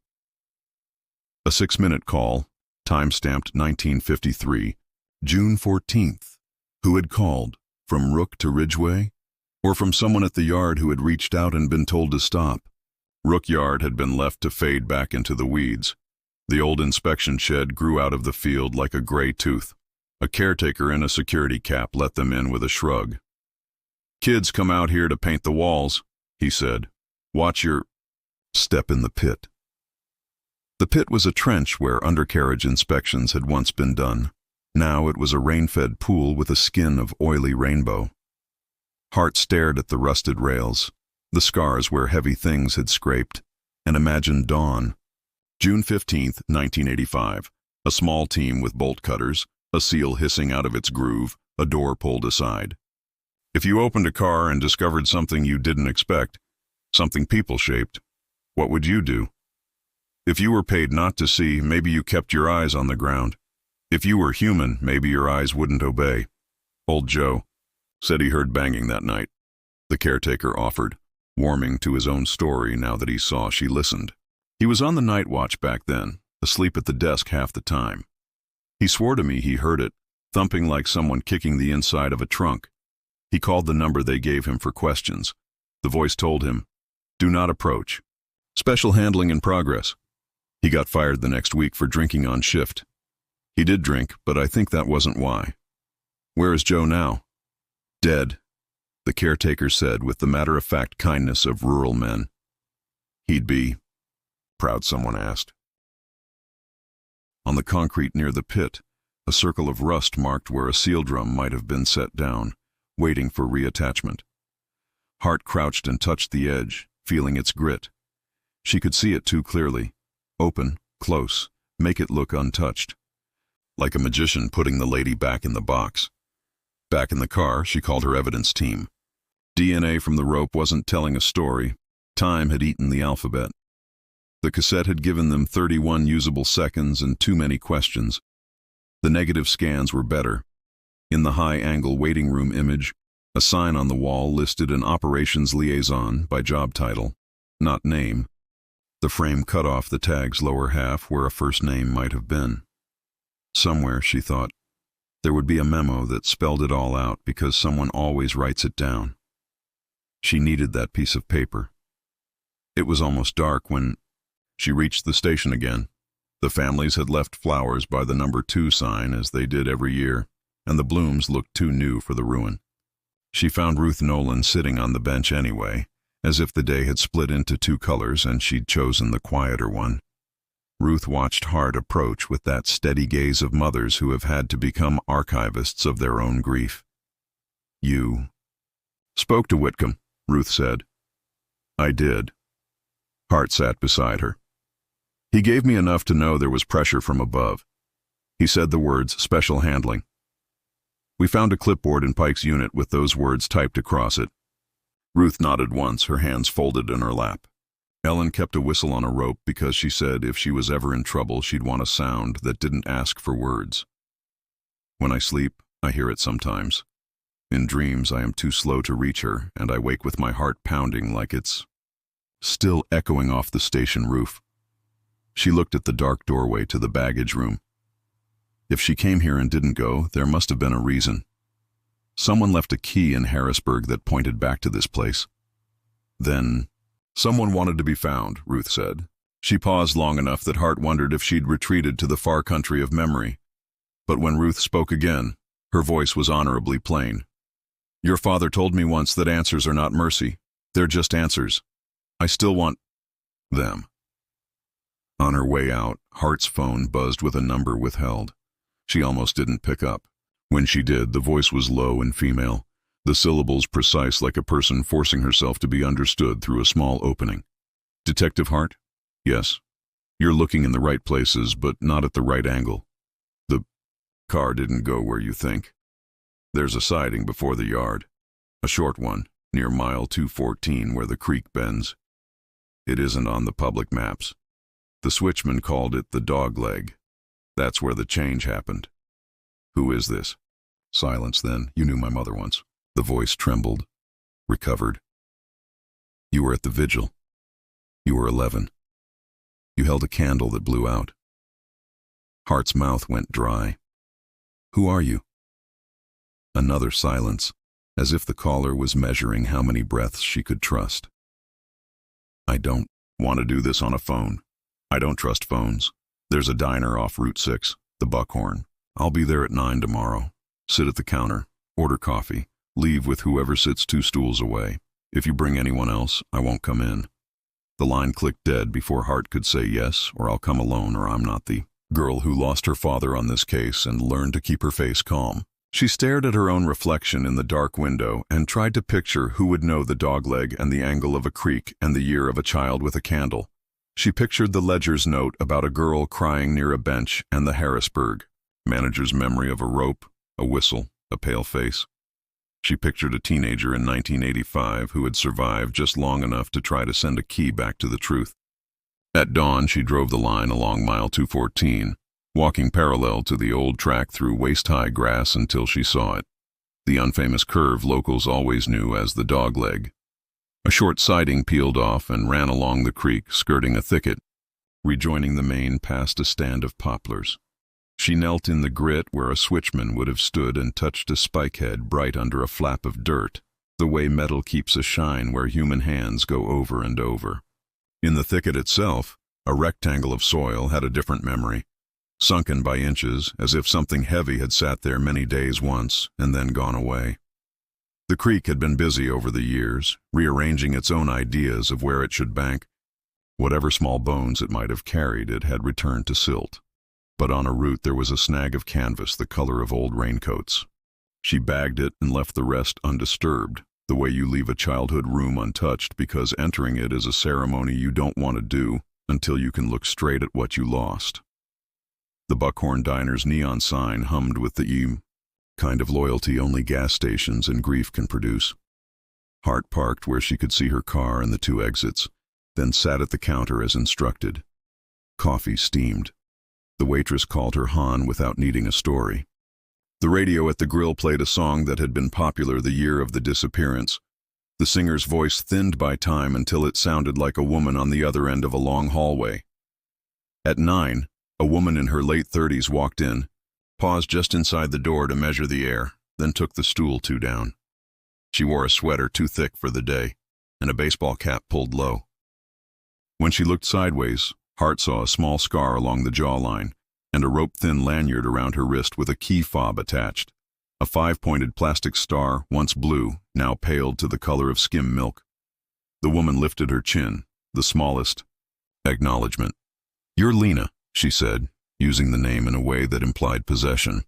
A 6-minute call, time-stamped 1953, June 14th. Who had called? From Rook to Ridgeway? Or from someone at the yard who had reached out and been told to stop? Rook Yard had been left to fade back into the weeds. The old inspection shed grew out of the field like a gray tooth. A caretaker in a security cap let them in with a shrug. "Kids come out here to paint the walls," he said. "Watch your step in the pit." The pit was a trench where undercarriage inspections had once been done. Now it was a rain-fed pool with a skin of oily rainbow. Hart stared at the rusted rails, the scars where heavy things had scraped, and imagined dawn. June 15th, 1985. A small team with bolt cutters, a seal hissing out of its groove, a door pulled aside. If you opened a car and discovered something you didn't expect, something people-shaped, what would you do? If you were paid not to see, maybe you kept your eyes on the ground. If you were human, maybe your eyes wouldn't obey. Old Joe said he heard banging that night. The caretaker offered, warming to his own story now that he saw she listened. He was on the night watch back then, asleep at the desk half the time. He swore to me he heard it, thumping like someone kicking the inside of a trunk. He called the number they gave him for questions. The voice told him, "Do not approach. Special handling in progress." He got fired the next week for drinking on shift. He did drink, but I think that wasn't why. Where is Joe now? Dead, the caretaker said with the matter-of-fact kindness of rural men. He'd be proud, someone asked. On the concrete near the pit, a circle of rust marked where a seal drum might have been set down, waiting for reattachment. Hart crouched and touched the edge, feeling its grit. She could see it too clearly. Open, close, make it look untouched. Like a magician putting the lady back in the box. Back in the car, she called her evidence team. DNA from the rope wasn't telling a story. Time had eaten the alphabet. The cassette had given them 31 usable seconds and too many questions. The negative scans were better. In the high-angle waiting room image, a sign on the wall listed an operations liaison by job title, not name. The frame cut off the tag's lower half where a first name might have been. Somewhere, she thought, there would be a memo that spelled it all out because someone always writes it down. She needed that piece of paper. It was almost dark when she reached the station again. The families had left flowers by the number 2 sign as they did every year, and the blooms looked too new for the ruin. She found Ruth Nolan sitting on the bench anyway, as if the day had split into two colors and she'd chosen the quieter one. Ruth watched Hart approach with that steady gaze of mothers who have had to become archivists of their own grief. "You spoke to Whitcomb," Ruth said. "I did." Hart sat beside her. "He gave me enough to know there was pressure from above. He said the words, 'special handling.' We found a clipboard in Pike's unit with those words typed across it." Ruth nodded once, her hands folded in her lap. Ellen kept a whistle on a rope because she said if she was ever in trouble she'd want a sound that didn't ask for words. "When I sleep, I hear it sometimes. In dreams I am too slow to reach her, and I wake with my heart pounding like it's still echoing off the station roof." She looked at the dark doorway to the baggage room. If she came here and didn't go, there must have been a reason. Someone left a key in Harrisburg that pointed back to this place. Then, "Someone wanted to be found," Ruth said. She paused long enough that Hart wondered if she'd retreated to the far country of memory. But when Ruth spoke again, her voice was honorably plain. "Your father told me once that answers are not mercy. They're just answers. I still want them." On her way out, Hart's phone buzzed with a number withheld. She almost didn't pick up. When she did, the voice was low and female, the syllables precise like a person forcing herself to be understood through a small opening. "Detective Hart? Yes. You're looking in the right places, but not at the right angle. The car didn't go where you think. There's a siding before the yard. A short one, near mile 214 where the creek bends. It isn't on the public maps. The switchman called it the dog leg. That's where the change happened." "Who is this?" Silence then. "You knew my mother once." The voice trembled. "Recovered. You were at the vigil. You were 11. You held a candle that blew out." Hart's mouth went dry. "Who are you?" Another silence, as if the caller was measuring how many breaths she could trust. "I don't want to do this on a phone. I don't trust phones. There's a diner off Route 6, the Buckhorn. I'll be there at 9 tomorrow. Sit at the counter, order coffee, leave with whoever sits 2 stools away. If you bring anyone else, I won't come in." The line clicked dead before Hart could say yes, or I'll come alone, or I'm not the girl who lost her father on this case and learned to keep her face calm. She stared at her own reflection in the dark window and tried to picture who would know the dogleg and the angle of a creek and the year of a child with a candle. She pictured the ledger's note about a girl crying near a bench and the Harrisburg, manager's memory of a rope, a whistle, a pale face. She pictured a teenager in 1985 who had survived just long enough to try to send a key back to the truth. At dawn, she drove the line along mile 214, walking parallel to the old track through waist-high grass until she saw it. The unfamous curve locals always knew as the dogleg. A short siding peeled off and ran along the creek, skirting a thicket, rejoining the main past a stand of poplars. She knelt in the grit where a switchman would have stood and touched a spikehead bright under a flap of dirt, the way metal keeps a shine where human hands go over and over. In the thicket itself, a rectangle of soil had a different memory, sunken by inches as if something heavy had sat there many days once and then gone away. The creek had been busy over the years, rearranging its own ideas of where it should bank. Whatever small bones it might have carried, it had returned to silt. But on a root there was a snag of canvas the color of old raincoats. She bagged it and left the rest undisturbed, the way you leave a childhood room untouched because entering it is a ceremony you don't want to do until you can look straight at what you lost. The Buckhorn Diner's neon sign hummed with the kind of loyalty only gas stations and grief can produce. Hart parked where she could see her car and the 2 exits, then sat at the counter as instructed. Coffee steamed. The waitress called her Han without needing a story. The radio at the grill played a song that had been popular the year of the disappearance. The singer's voice thinned by time until it sounded like a woman on the other end of a long hallway. At 9, a woman in her late 30s walked in, paused just inside the door to measure the air, then took the stool 2 down. She wore a sweater too thick for the day, and a baseball cap pulled low. When she looked sideways, Hart saw a small scar along the jawline and a rope-thin lanyard around her wrist with a key fob attached. A 5-pointed plastic star, once blue, now paled to the color of skim milk. The woman lifted her chin, the smallest acknowledgement. "You're Lena," she said, using the name in a way that implied possession.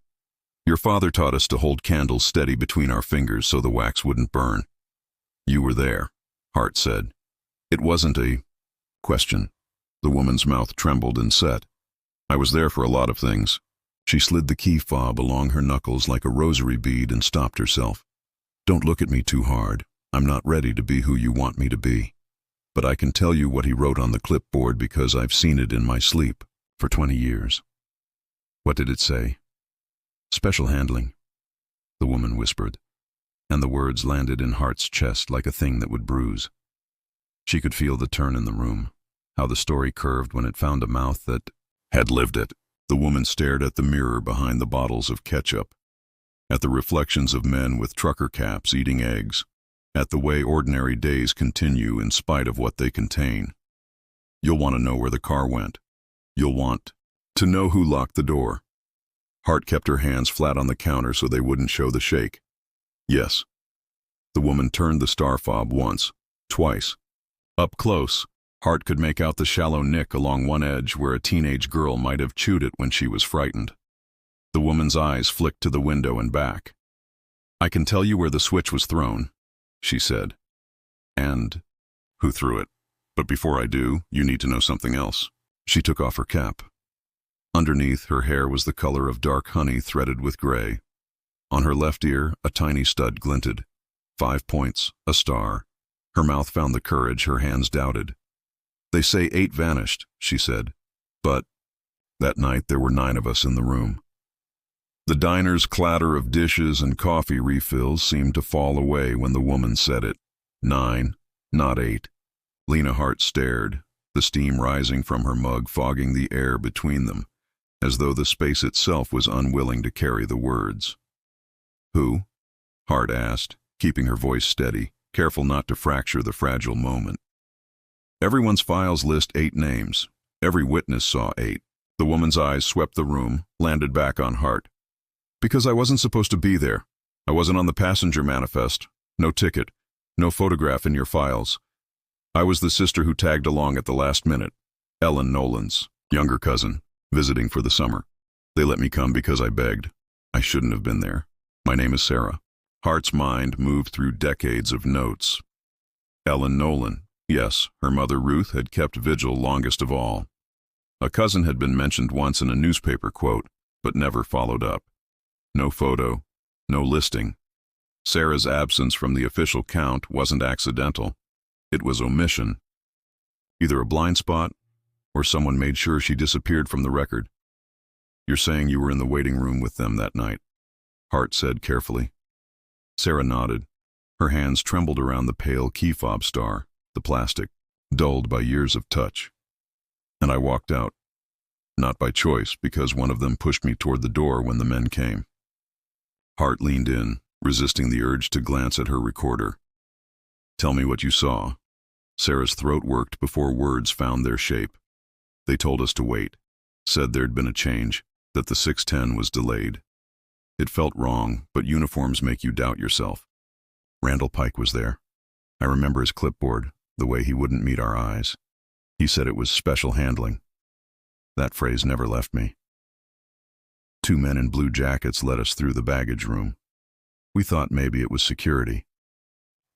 "Your father taught us to hold candles steady between our fingers so the wax wouldn't burn." "You were there," Hart said. It wasn't a question. The woman's mouth trembled and set. "I was there for a lot of things." She slid the key fob along her knuckles like a rosary bead and stopped herself. "Don't look at me too hard. I'm not ready to be who you want me to be. But I can tell you what he wrote on the clipboard because I've seen it in my sleep for 20 years. "What did it say?" "Special handling," the woman whispered, and the words landed in Hart's chest like a thing that would bruise. She could feel the turn in the room, how the story curved when it found a mouth that had lived it. The woman stared at the mirror behind the bottles of ketchup, at the reflections of men with trucker caps eating eggs, at the way ordinary days continue in spite of what they contain. "You'll want to know where the car went. You'll want to know who locked the door." Hart kept her hands flat on the counter so they wouldn't show the shake. "Yes." The woman turned the star fob once, twice. Up close, Hart could make out the shallow nick along one edge where a teenage girl might have chewed it when she was frightened. The woman's eyes flicked to the window and back. "I can tell you where the switch was thrown," she said. "And who threw it. But before I do, you need to know something else." She took off her cap. Underneath, her hair was the color of dark honey threaded with gray. On her left ear, a tiny stud glinted. 5 points, a star. Her mouth found the courage her hands doubted. "They say 8 vanished," she said. "But that night there were 9 of us in the room." The diner's clatter of dishes and coffee refills seemed to fall away when the woman said it. 9, not 8. Lena Hart stared, the steam rising from her mug fogging the air between them, as though the space itself was unwilling to carry the words. "Who?" Hart asked, keeping her voice steady, careful not to fracture the fragile moment. "Everyone's files list 8 names. Every witness saw 8. The woman's eyes swept the room, landed back on Hart. "Because I wasn't supposed to be there. I wasn't on the passenger manifest. No ticket. No photograph in your files. I was the sister who tagged along at the last minute. Ellen Nolan's younger cousin, visiting for the summer. They let me come because I begged. I shouldn't have been there. My name is Sarah." Hart's mind moved through decades of notes. Ellen Nolan. Yes, her mother Ruth had kept vigil longest of all. A cousin had been mentioned once in a newspaper quote, but never followed up. No photo, no listing. Sarah's absence from the official count wasn't accidental. It was omission. Either a blind spot, or someone made sure she disappeared from the record. "You're saying you were in the waiting room with them that night," Hart said carefully. Sarah nodded. Her hands trembled around the pale key fob star, the plastic, dulled by years of touch. "And I walked out. Not by choice, because one of them pushed me toward the door when the men came." Hart leaned in, resisting the urge to glance at her recorder. "Tell me what you saw." Sarah's throat worked before words found their shape. "They told us to wait. Said there'd been a change, that the 6:10 was delayed. It felt wrong, but uniforms make you doubt yourself. Randall Pike was there. I remember his clipboard, the way he wouldn't meet our eyes. He said it was special handling. That phrase never left me. 2 men in blue jackets led us through the baggage room. We thought maybe it was security.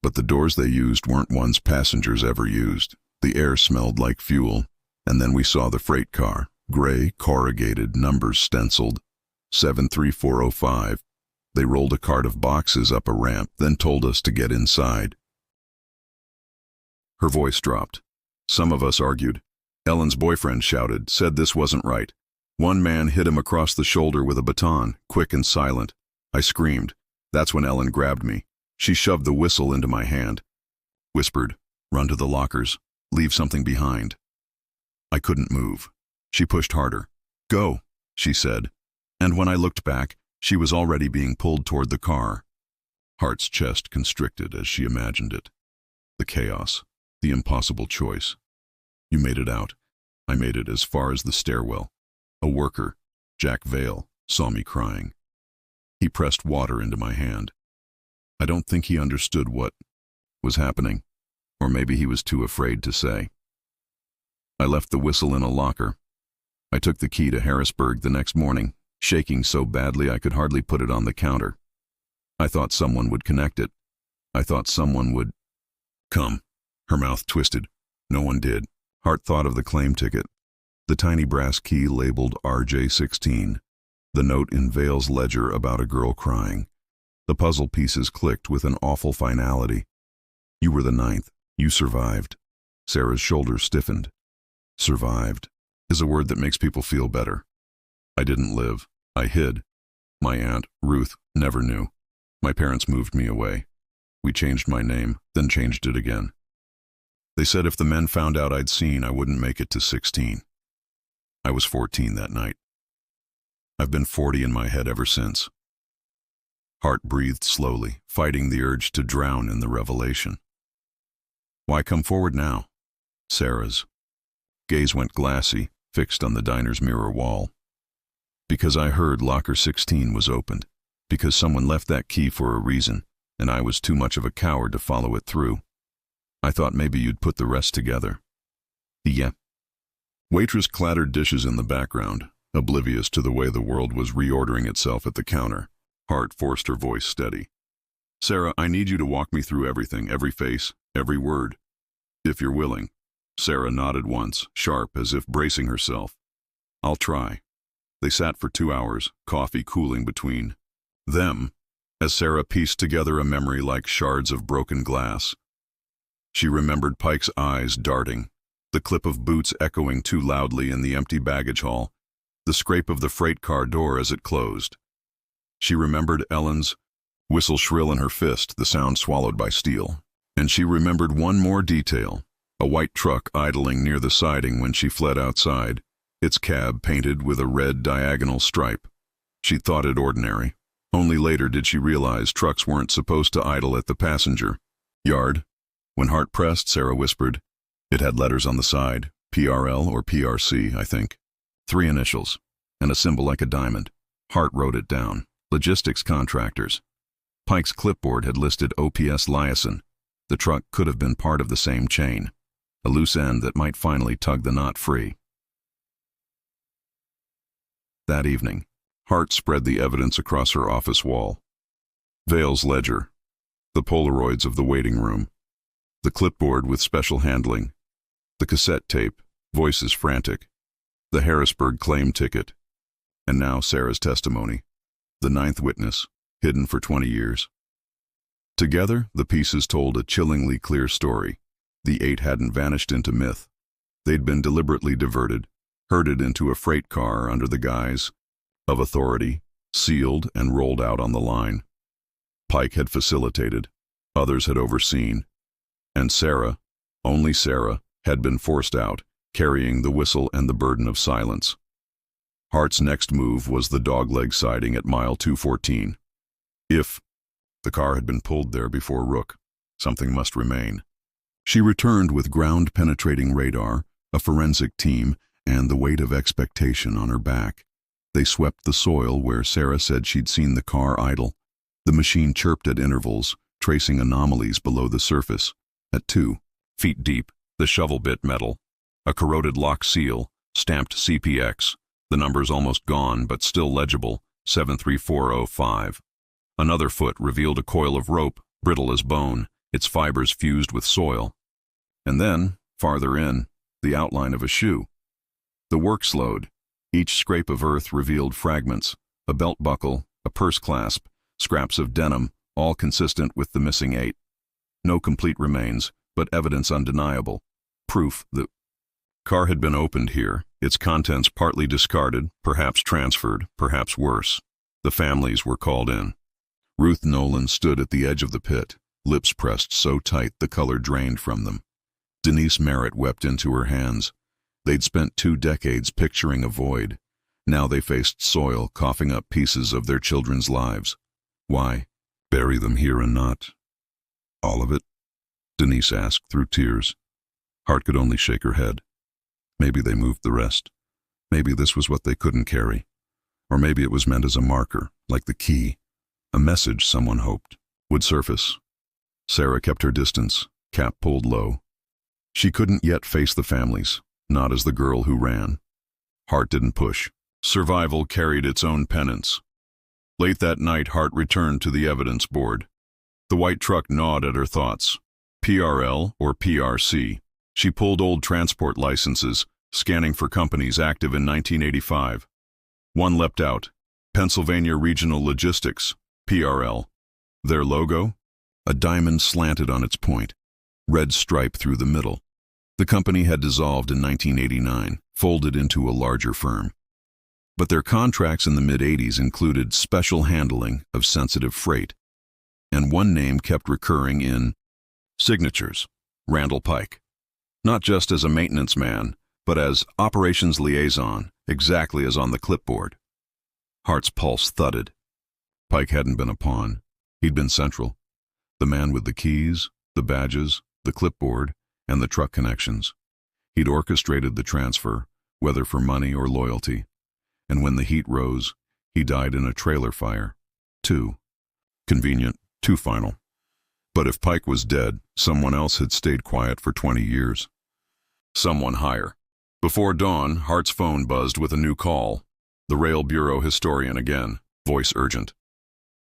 But the doors they used weren't ones passengers ever used. The air smelled like fuel, and then we saw the freight car, gray, corrugated, numbers stenciled, 73405. They rolled a cart of boxes up a ramp, then told us to get inside. Her voice dropped. Some of us argued. Ellen's boyfriend shouted, said this wasn't right. One man hit him across the shoulder with a baton, quick and silent. I screamed. That's when Ellen grabbed me. She shoved the whistle into my hand. Whispered, run to the lockers. Leave something behind. I couldn't move. She pushed harder. Go, she said. And when I looked back, she was already being pulled toward the car. Hart's chest constricted as she imagined it. The chaos, the impossible choice. You made it out. I made it as far as the stairwell. A worker, Jack Vale, saw me crying. He pressed water into my hand. I don't think he understood what was happening. Or maybe he was too afraid to say. I left the whistle in a locker. I took the key to Harrisburg the next morning, shaking so badly I could hardly put it on the counter. I thought someone would connect it. I thought someone would come. Her mouth twisted. No one did. Hart thought of the claim ticket. The tiny brass key labeled RJ16. The note in Vale's ledger about a girl crying. The puzzle pieces clicked with an awful finality. You were the 9th. You survived. Sarah's shoulders stiffened. Survived is a word that makes people feel better. I didn't live. I hid. My aunt, Ruth, never knew. My parents moved me away. We changed my name, then changed it again. They said if the men found out I'd seen, I wouldn't make it to 16. I was 14 that night. I've been 40 in my head ever since. Hart breathed slowly, fighting the urge to drown in the revelation. Why come forward now? Sarah's gaze went glassy, fixed on the diner's mirror wall. Because I heard locker 16 was opened. Because someone left that key for a reason, and I was too much of a coward to follow it through. I thought maybe you'd put the rest together. Yeah. Waitress clattered dishes in the background, oblivious to the way the world was reordering itself at the counter. Hart forced her voice steady. Sarah, I need you to walk me through everything, every face, every word. If you're willing. Sarah nodded once, sharp as if bracing herself. I'll try. They sat for 2 hours, coffee cooling between them, as Sarah pieced together a memory like shards of broken glass. She remembered Pike's eyes darting, the clip of boots echoing too loudly in the empty baggage hall, the scrape of the freight car door as it closed. She remembered Ellen's whistle shrill in her fist, the sound swallowed by steel. And she remembered one more detail, a white truck idling near the siding when she fled outside, its cab painted with a red diagonal stripe. She'd thought it ordinary. Only later did she realize trucks weren't supposed to idle at the passenger yard. When Hart pressed, Sarah whispered, it had letters on the side, PRL or PRC, I think. 3 initials, and a symbol like a diamond. Hart wrote it down. Logistics contractors. Pike's clipboard had listed OPS Liason. The truck could have been part of the same chain, a loose end that might finally tug the knot free. That evening, Hart spread the evidence across her office wall. Vale's ledger, the Polaroids of the waiting room, the clipboard with special handling, the cassette tape, voices frantic, the Harrisburg claim ticket, and now Sarah's testimony, the 9th witness, hidden for 20 years. Together, the pieces told a chillingly clear story. The 8 hadn't vanished into myth. They'd been deliberately diverted, herded into a freight car under the guise of authority, sealed and rolled out on the line. Pike had facilitated, others had overseen, and Sarah, only Sarah, had been forced out, carrying the whistle and the burden of silence. Hart's next move was the dogleg siding at mile 214. If the car had been pulled there before Rook, something must remain. She returned with ground-penetrating radar, a forensic team, and the weight of expectation on her back. They swept the soil where Sarah said she'd seen the car idle. The machine chirped at intervals, tracing anomalies below the surface. At 2 feet deep, the shovel bit metal. A corroded lock seal, stamped CPX, the numbers almost gone but still legible, 73405. Another foot revealed a coil of rope, brittle as bone, its fibers fused with soil. And then, farther in, the outline of a shoe. The work slowed. Each scrape of earth revealed fragments, a belt buckle, a purse clasp, scraps of denim, all consistent with the missing 8. No complete remains, but evidence undeniable. Proof the car had been opened here, its contents partly discarded, perhaps transferred, perhaps worse. The families were called in. Ruth Nolan stood at the edge of the pit, lips pressed so tight the color drained from them. Denise Merritt wept into her hands. They'd spent 2 decades picturing a void. Now they faced soil, coughing up pieces of their children's lives. Why bury them here and not all of it? Denise asked through tears. Hart could only shake her head. Maybe they moved the rest. Maybe this was what they couldn't carry. Or maybe it was meant as a marker, like the key. A message someone hoped would surface. Sarah kept her distance, cap pulled low. She couldn't yet face the families, not as the girl who ran. Hart didn't push. Survival carried its own penance. Late that night, Hart returned to the evidence board. The white truck gnawed at her thoughts. PRL or PRC. She pulled old transport licenses, scanning for companies active in 1985. One leapt out. Pennsylvania Regional Logistics, PRL. Their logo? A diamond slanted on its point, red stripe through the middle. The company had dissolved in 1989, folded into a larger firm. But their contracts in the mid-'80s included special handling of sensitive freight. And one name kept recurring in signatures: Randall Pike. Not just as a maintenance man, but as operations liaison, exactly as on the clipboard. Hart's pulse thudded. Pike hadn't been a pawn. He'd been central. The man with the keys, the badges, the clipboard, and the truck connections. He'd orchestrated the transfer, whether for money or loyalty. And when the heat rose, he died in a trailer fire. Too convenient, too final. But if Pike was dead, someone else had stayed quiet for 20 years. Someone higher. Before dawn, Hart's phone buzzed with a new call. The Rail Bureau historian again, voice urgent.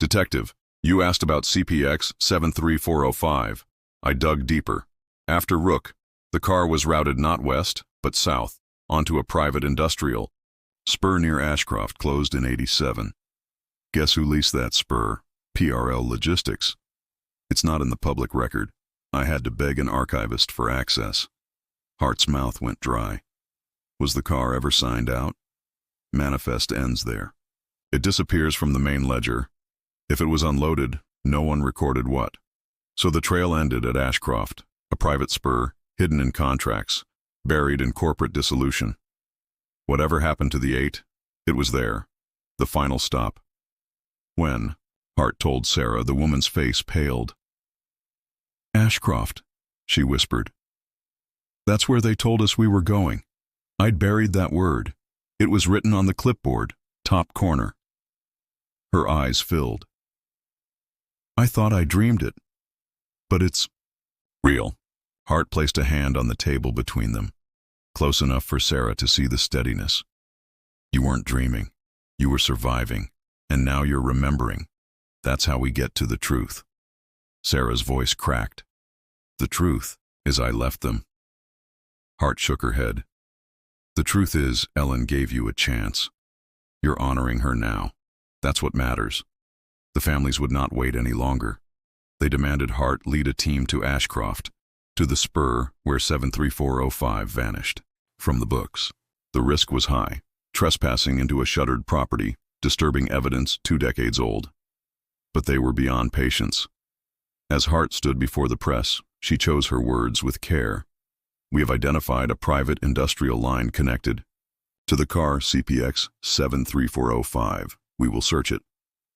Detective, you asked about CPX 73405. I dug deeper. After Rook, the car was routed not west, but south, onto a private industrial. Spur near Ashcroft closed in '87. Guess who leased that spur? PRL Logistics. It's not in the public record. I had to beg an archivist for access. Hart's mouth went dry. Was the car ever signed out? Manifest ends there. It disappears from the main ledger. If it was unloaded, no one recorded what. So the trail ended at Ashcroft, a private spur, hidden in contracts, buried in corporate dissolution. Whatever happened to the 8, it was there, the final stop. When, Hart told Sarah, the woman's face paled. Ashcroft, she whispered. That's where they told us we were going. I'd buried that word. It was written on the clipboard, top corner. Her eyes filled. I thought I dreamed it. But it's real. Hart placed a hand on the table between them, close enough for Sarah to see the steadiness. You weren't dreaming. You were surviving. And now you're remembering. That's how we get to the truth. Sarah's voice cracked. The truth is I left them. Hart shook her head. The truth is Ellen gave you a chance. You're honoring her now. That's what matters. The families would not wait any longer. They demanded Hart lead a team to Ashcroft, to the spur where 73405 vanished. From the books. The risk was high, trespassing into a shuttered property, disturbing evidence 2 decades old. But they were beyond patience. As Hart stood before the press, she chose her words with care. We have identified a private industrial line connected to the car CPX 73405. We will search it.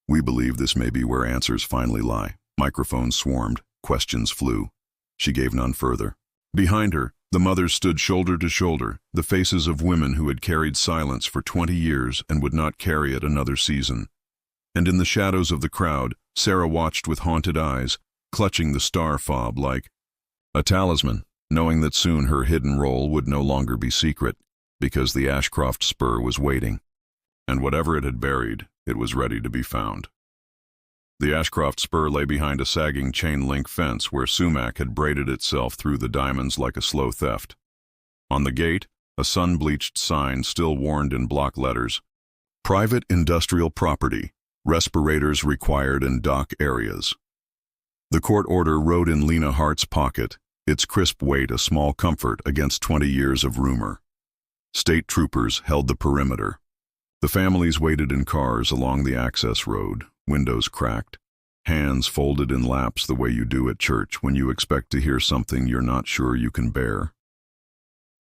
We believe this may be where answers finally lie. Microphones swarmed, questions flew. She gave none further. Behind her, the mothers stood shoulder to shoulder, the faces of women who had carried silence for 20 years and would not carry it another season. And in the shadows of the crowd, Sarah watched with haunted eyes, clutching the star fob like a talisman, knowing that soon her hidden role would no longer be secret, because the Ashcroft spur was waiting. And whatever it had buried, it was ready to be found. The Ashcroft spur lay behind a sagging chain-link fence where sumac had braided itself through the diamonds like a slow theft. On the gate, a sun-bleached sign still warned in block letters, Private Industrial Property, Respirators Required in Dock Areas. The court order rode in Lena Hart's pocket, its crisp weight a small comfort against 20 years of rumor. State troopers held the perimeter. The families waited in cars along the access road, windows cracked, hands folded in laps the way you do at church when you expect to hear something you're not sure you can bear.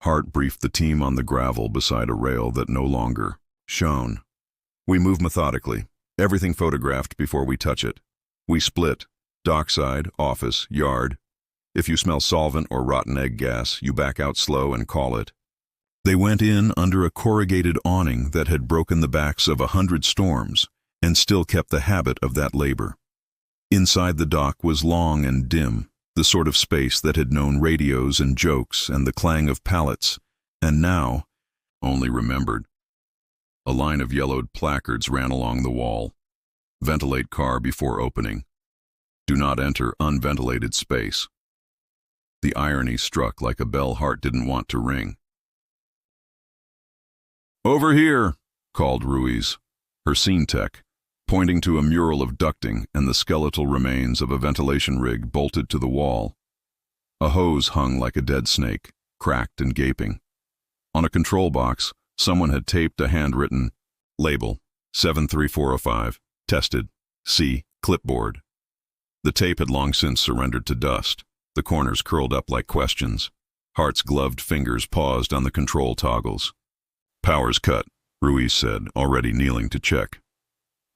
Hart briefed the team on the gravel beside a rail that no longer shone. We move methodically, everything photographed before we touch it. We split, dockside, office, yard. If you smell solvent or rotten egg gas, you back out slow and call it. They went in under a corrugated awning that had broken the backs of 100 storms and still kept the habit of that labor. Inside the dock was long and dim, the sort of space that had known radios and jokes and the clang of pallets, and now only remembered. A line of yellowed placards ran along the wall. Ventilate car before opening. Do not enter unventilated space. The irony struck like a bell Hart didn't want to ring. "Over here," called Ruiz, her scene tech, pointing to a mural of ducting and the skeletal remains of a ventilation rig bolted to the wall. A hose hung like a dead snake, cracked and gaping. On a control box, someone had taped a handwritten label, 73405, tested, C, clipboard. The tape had long since surrendered to dust, the corners curled up like questions. Hart's gloved fingers paused on the control toggles. "Power's cut," Ruiz said, already kneeling to check.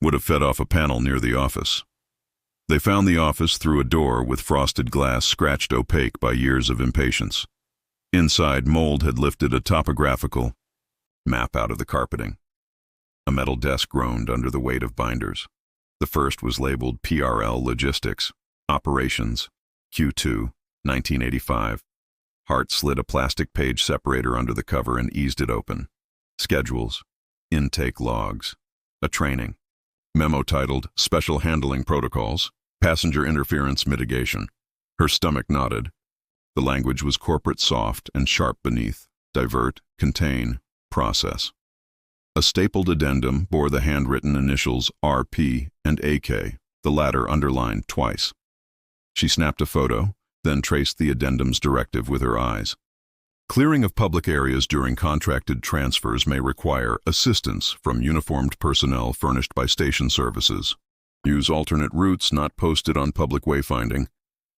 "Would have fed off a panel near the office." They found the office through a door with frosted glass scratched opaque by years of impatience. Inside, mold had lifted a topographical map out of the carpeting. A metal desk groaned under the weight of binders. The first was labeled PRL Logistics, Operations, Q2, 1985. Hart slid a plastic page separator under the cover and eased it open. Schedules, intake logs, a training. Memo titled Special Handling Protocols, Passenger Interference Mitigation. Her stomach nodded. The language was corporate soft and sharp beneath. Divert, contain, process. A stapled addendum bore the handwritten initials RP and AK, the latter underlined twice. She snapped a photo, then traced the addendum's directive with her eyes. Clearing of public areas during contracted transfers may require assistance from uniformed personnel furnished by station services. Use alternate routes not posted on public wayfinding.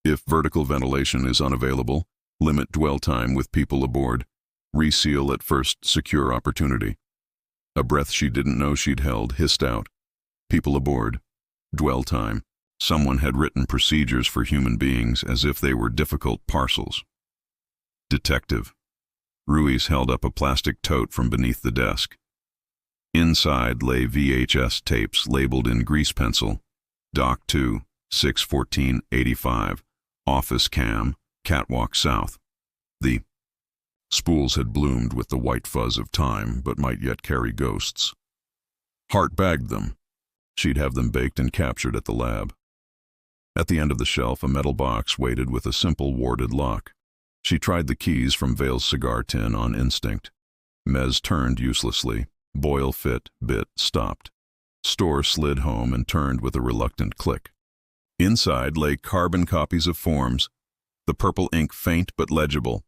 If vertical ventilation is unavailable, limit dwell time with people aboard. Reseal at first secure opportunity. A breath she didn't know she'd held hissed out. People aboard. Dwell time. Someone had written procedures for human beings as if they were difficult parcels. Detective. Ruiz held up a plastic tote from beneath the desk. Inside lay VHS tapes labeled in grease pencil. Doc 2, 6/14/85, Office Cam, Catwalk South. The spools had bloomed with the white fuzz of time, but might yet carry ghosts. Hart bagged them. She'd have them baked and captured at the lab. At the end of the shelf, a metal box waited with a simple warded lock. She tried the keys from Vale's cigar tin on instinct. Mez turned uselessly. Boyle fit, bit, stopped. Store slid home and turned with a reluctant click. Inside lay carbon copies of forms, the purple ink faint but legible,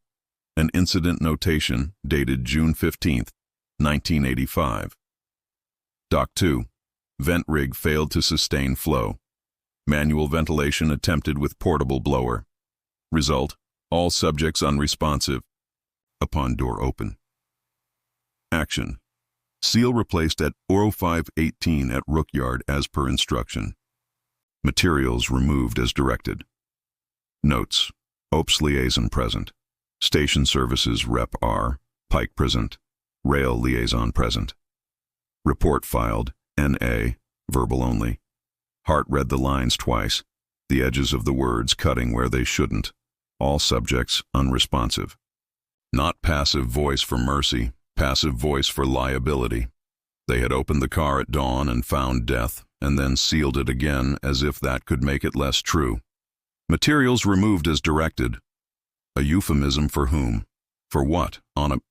an incident notation dated June 15th, 1985. Doc 2. Vent rig failed to sustain flow. Manual ventilation attempted with portable blower. Result, all subjects unresponsive. Upon door open. Action. Seal replaced at 0518 at Rook Yard as per instruction. Materials removed as directed. Notes. OPS liaison present. Station services Rep R. Pike present. Rail liaison present. Report filed. N.A. Verbal only. Hart read the lines twice, the edges of the words cutting where they shouldn't. All subjects unresponsive. Not passive voice for mercy, passive voice for liability. They had opened the car at dawn and found death, and then sealed it again as if that could make it less true. Materials removed as directed. A euphemism for whom? For what? On a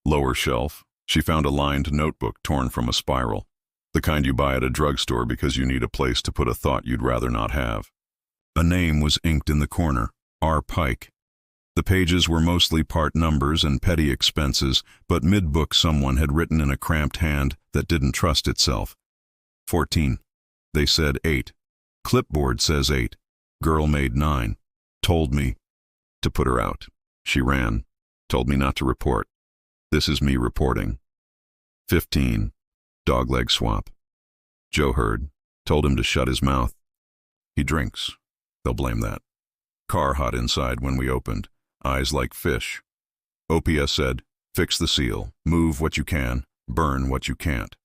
lower shelf, she found a lined notebook torn from a spiral. The kind you buy at a drugstore because you need a place to put a thought you'd rather not have. A name was inked in the corner, R. Pike. The pages were mostly part numbers and petty expenses, but mid-book someone had written in a cramped hand that didn't trust itself. 14. They said 8. Clipboard says 8. Girl made 9. Told me to put her out. She ran. Told me not to report. This is me reporting. 15. Dogleg swap. Joe heard. Told him to shut his mouth. He drinks. They'll blame that. Car hot inside when we opened. Eyes like fish. OPS said, fix the seal. Move what you can. Burn what you can't.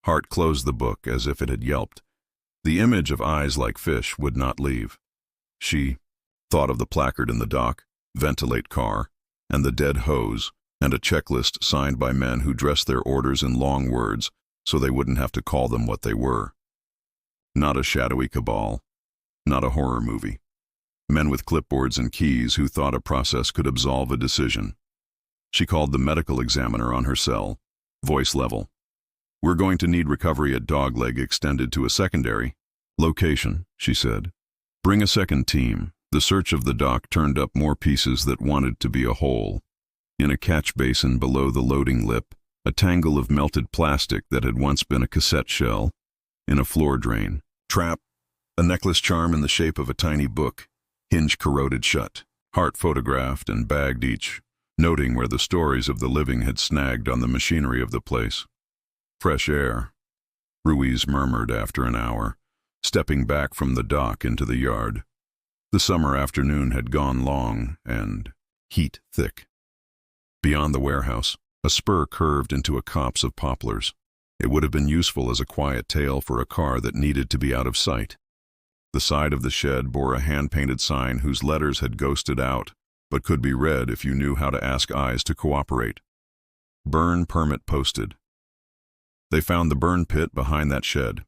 Hart closed the book as if it had yelped. The image of eyes like fish would not leave. She thought of the placard in the dock, ventilate car, and the dead hose, and a checklist signed by men who dressed their orders in long words so they wouldn't have to call them what they were. Not a shadowy cabal, not a horror movie. Men with clipboards and keys who thought a process could absolve a decision. She called the medical examiner on her cell, voice level. "We're going to need recovery at Dogleg extended to a secondary location," she said. "Bring a second team." The search of the dock turned up more pieces that wanted to be a whole. In a catch basin below the loading lip, a tangle of melted plastic that had once been a cassette shell. In a floor drain, trap, a necklace charm in the shape of a tiny book, hinge corroded shut. Hart photographed and bagged each, noting where the stories of the living had snagged on the machinery of the place. "Fresh air," Ruiz murmured after an hour, stepping back from the dock into the yard. The summer afternoon had gone long and heat thick. Beyond the warehouse, a spur curved into a copse of poplars. It would have been useful as a quiet tail for a car that needed to be out of sight. The side of the shed bore a hand-painted sign whose letters had ghosted out, but could be read if you knew how to ask eyes to cooperate. "Burn permit posted." They found the burn pit behind that shed.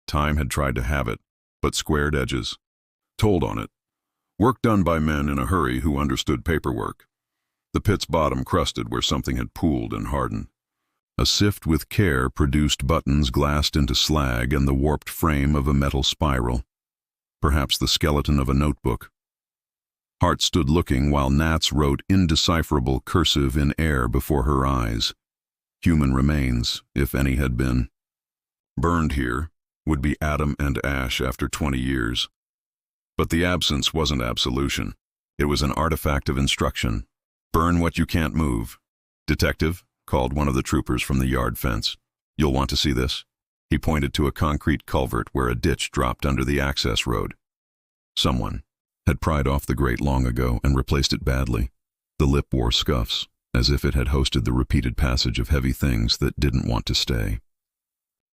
Time had tried to have it, but squared edges. Told on it. Work done by men in a hurry who understood paperwork. The pit's bottom crusted where something had pooled and hardened. A sift with care produced buttons glassed into slag and the warped frame of a metal spiral. Perhaps the skeleton of a notebook. Hart stood looking while gnats wrote indecipherable cursive in air before her eyes. Human remains, if any had been. Burned here would be atom and ash after 20 years. But the absence wasn't absolution. It was an artifact of instruction. "Burn what you can't move." "Detective," called one of the troopers from the yard fence. "You'll want to see this." He pointed to a concrete culvert where a ditch dropped under the access road. Someone had pried off the grate long ago and replaced it badly. The lip wore scuffs, as if it had hosted the repeated passage of heavy things that didn't want to stay.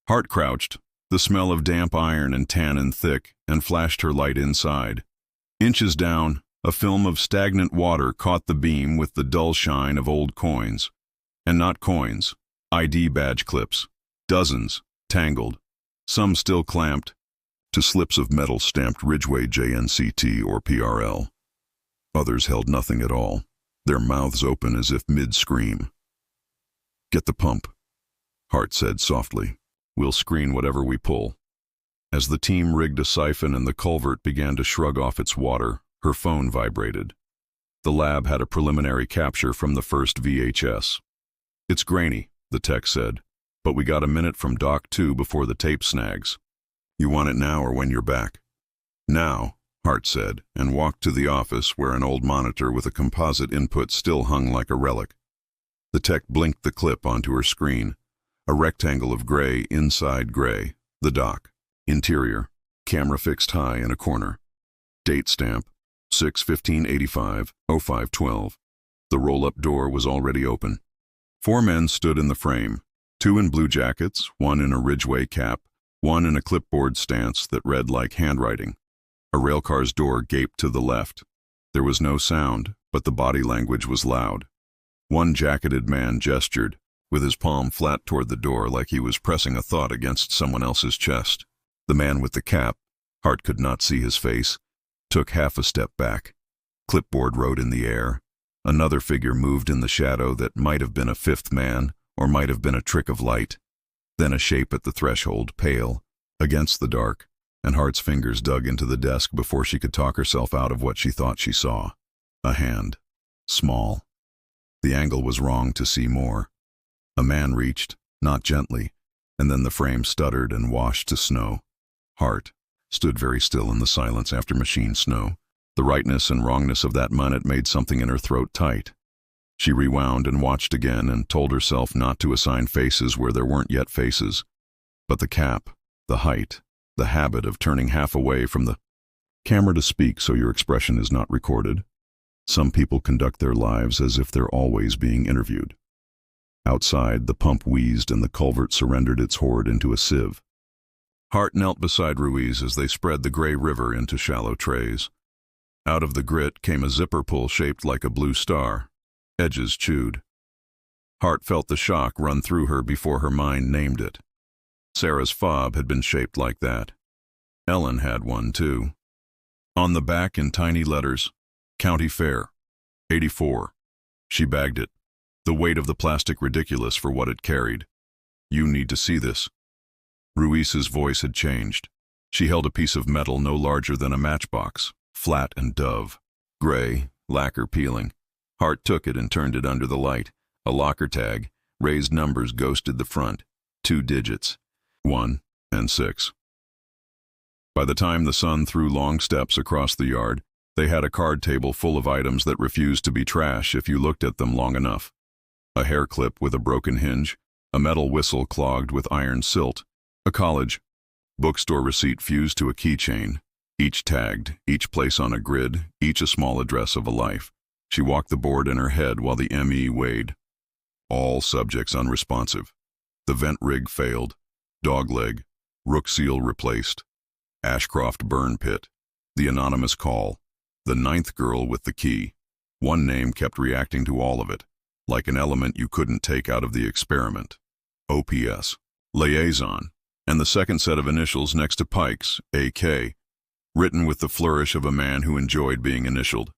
Hart crouched, the smell of damp iron and tannin thick, and flashed her light inside. Inches down, a film of stagnant water caught the beam with the dull shine of old coins. And not coins, ID badge clips. Dozens, tangled, some still clamped, to slips of metal stamped Ridgeway JNCT or PRL. Others held nothing at all, their mouths open as if mid-scream. "Get the pump," Hart said softly. "We'll screen whatever we pull." As the team rigged a siphon and the culvert began to shrug off its water, her phone vibrated. The lab had a preliminary capture from the first VHS. "It's grainy," the tech said, "but we got a minute from Dock 2 before the tape snags. You want it now or when you're back?" "Now," Hart said, and walked to the office where an old monitor with a composite input still hung like a relic. The tech blinked the clip onto her screen. A rectangle of gray inside gray. The dock. Interior. Camera fixed high in a corner. Date stamp. 6/15/85/0512. The roll-up door was already open. 4 men stood in the frame. 2 in blue jackets, 1 in a Ridgeway cap, 1 in a clipboard stance that read like handwriting. A railcar's door gaped to the left. There was no sound, but the body language was loud. One jacketed man gestured, with his palm flat toward the door like he was pressing a thought against someone else's chest. The man with the cap, Hart could not see his face, took half a step back. Clipboard wrote in the air. Another figure moved in the shadow that might have been a 5th man, or might have been a trick of light. Then a shape at the threshold, pale, against the dark, and Hart's fingers dug into the desk before she could talk herself out of what she thought she saw. A hand. Small. The angle was wrong to see more. A man reached, not gently, and then the frame stuttered and washed to snow. Hart stood very still in the silence after machine snow. The rightness and wrongness of that minute made something in her throat tight. She rewound and watched again and told herself not to assign faces where there weren't yet faces. But the cap, the height, the habit of turning half away from the camera to speak so your expression is not recorded. Some people conduct their lives as if they're always being interviewed. Outside, the pump wheezed and the culvert surrendered its hoard into a sieve. Hart knelt beside Ruiz as they spread the gray river into shallow trays. Out of the grit came a zipper pull shaped like a blue star, edges chewed. Hart felt the shock run through her before her mind named it. Sarah's fob had been shaped like that. Ellen had one too. On the back in tiny letters, County Fair, 84. She bagged it, the weight of the plastic ridiculous for what it carried. You need to see this. Ruiz's voice had changed. She held a piece of metal no larger than a matchbox, flat and dove, gray, lacquer peeling. Hart took it and turned it under the light. A locker tag, raised numbers ghosted the front, 2 digits, 1 and 6. By the time the sun threw long steps across the yard, they had a card table full of items that refused to be trash if you looked at them long enough. A hair clip with a broken hinge, a metal whistle clogged with iron silt, a college bookstore receipt fused to a keychain, each tagged, each place on a grid, each a small address of a life. She walked the board in her head while the ME weighed. All subjects unresponsive. The vent rig failed. Dogleg. Rook seal replaced. Ashcroft burn pit. The anonymous call. The 9th girl with the key. One name kept reacting to all of it, like an element you couldn't take out of the experiment. OPS. Liaison. And the second set of initials next to Pike's, AK, written with the flourish of a man who enjoyed being initialed.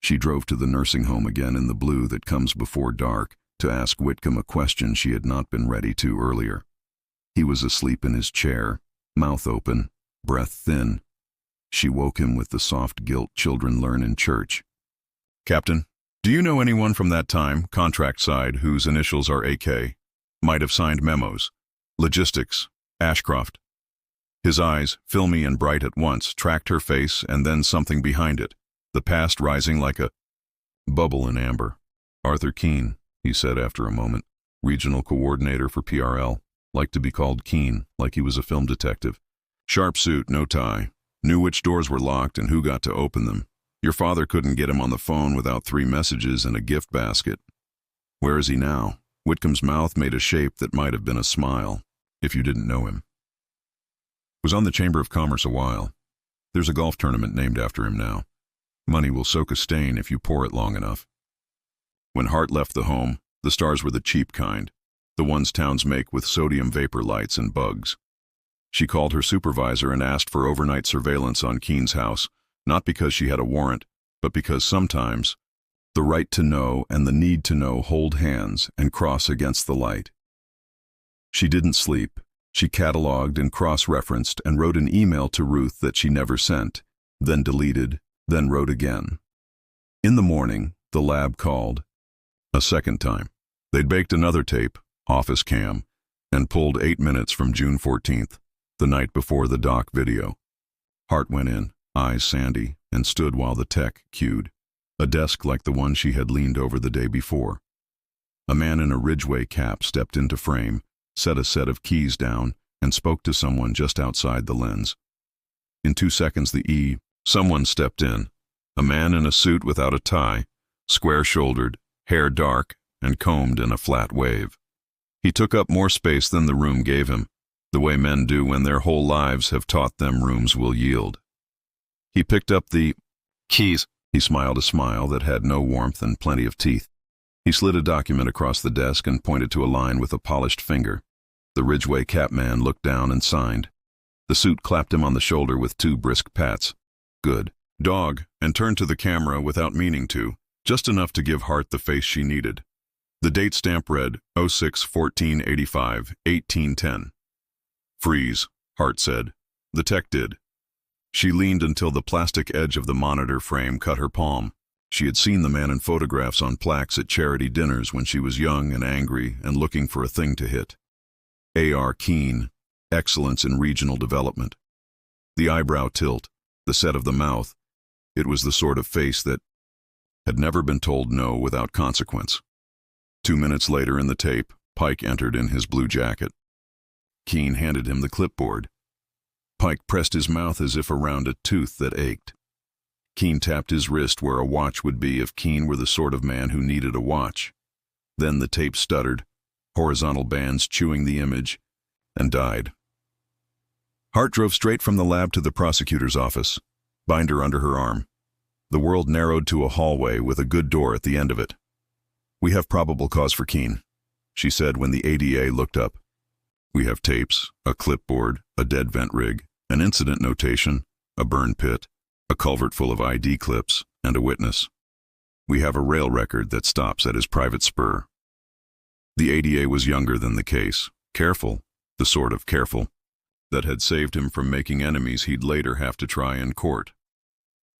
She drove to the nursing home again in the blue that comes before dark to ask Whitcomb a question she had not been ready to earlier. He was asleep in his chair, mouth open, breath thin. She woke him with the soft guilt children learn in church. Captain, do you know anyone from that time, contract side, whose initials are AK? Might have signed memos. Logistics. Ashcroft. His eyes, filmy and bright at once, tracked her face and then something behind it, the past rising like a bubble in amber. Arthur Keene, he said after a moment, regional coordinator for PRL, liked to be called Keene, like he was a film detective. Sharp suit, no tie. Knew which doors were locked and who got to open them. Your father couldn't get him on the phone without 3 messages and a gift basket. Where is he now? Whitcomb's mouth made a shape that might have been a smile, if you didn't know him. Was on the Chamber of Commerce a while. There's a golf tournament named after him now. Money will soak a stain if you pour it long enough. When Hart left the home, the stars were the cheap kind, the ones towns make with sodium vapor lights and bugs. She called her supervisor and asked for overnight surveillance on Keene's house, not because she had a warrant, but because sometimes the right to know and the need to know hold hands and cross against the light. She didn't sleep. She cataloged and cross-referenced and wrote an email to Ruth that she never sent, then deleted, then wrote again. In the morning, the lab called. A second time. They'd baked another tape, office cam, and pulled 8 minutes from June 14th, the night before the doc video. Hart went in, eyes sandy, and stood while the tech cued. A desk like the one she had leaned over the day before. A man in a Ridgeway cap stepped into frame, set a set of keys down, and spoke to someone just outside the lens. In 2 seconds someone stepped in. A man in a suit without a tie, square-shouldered, hair dark, and combed in a flat wave. He took up more space than the room gave him, the way men do when their whole lives have taught them rooms will yield. He picked up the keys. He smiled a smile that had no warmth and plenty of teeth. He slid a document across the desk and pointed to a line with a polished finger. The Ridgeway cap man looked down and signed. The suit clapped him on the shoulder with 2 brisk pats. Good. Dog, and turned to the camera without meaning to, just enough to give Hart the face she needed. The date stamp read 06-14-85, 1810. Freeze, Hart said. The tech did. She leaned until the plastic edge of the monitor frame cut her palm. She had seen the man in photographs on plaques at charity dinners when she was young and angry and looking for a thing to hit. A.R. Keene, excellence in regional development. The eyebrow tilt, the set of the mouth. It was the sort of face that had never been told no without consequence. 2 minutes later in the tape, Pike entered in his blue jacket. Keene handed him the clipboard. Pike pressed his mouth as if around a tooth that ached. Keene tapped his wrist where a watch would be if Keene were the sort of man who needed a watch. Then the tape stuttered, horizontal bands chewing the image, and died. Hart drove straight from the lab to the prosecutor's office. binder under her arm. The world narrowed to a hallway with a good door at the end of it. "We have probable cause for Keene," she said when the ADA looked up. "We have tapes, a clipboard, a dead vent rig, an incident notation, a burn pit, a culvert full of ID clips, and a witness. We have a rail record that stops at his private spur." The ADA was younger than the case, careful, the sort of careful that had saved him from making enemies he'd later have to try in court.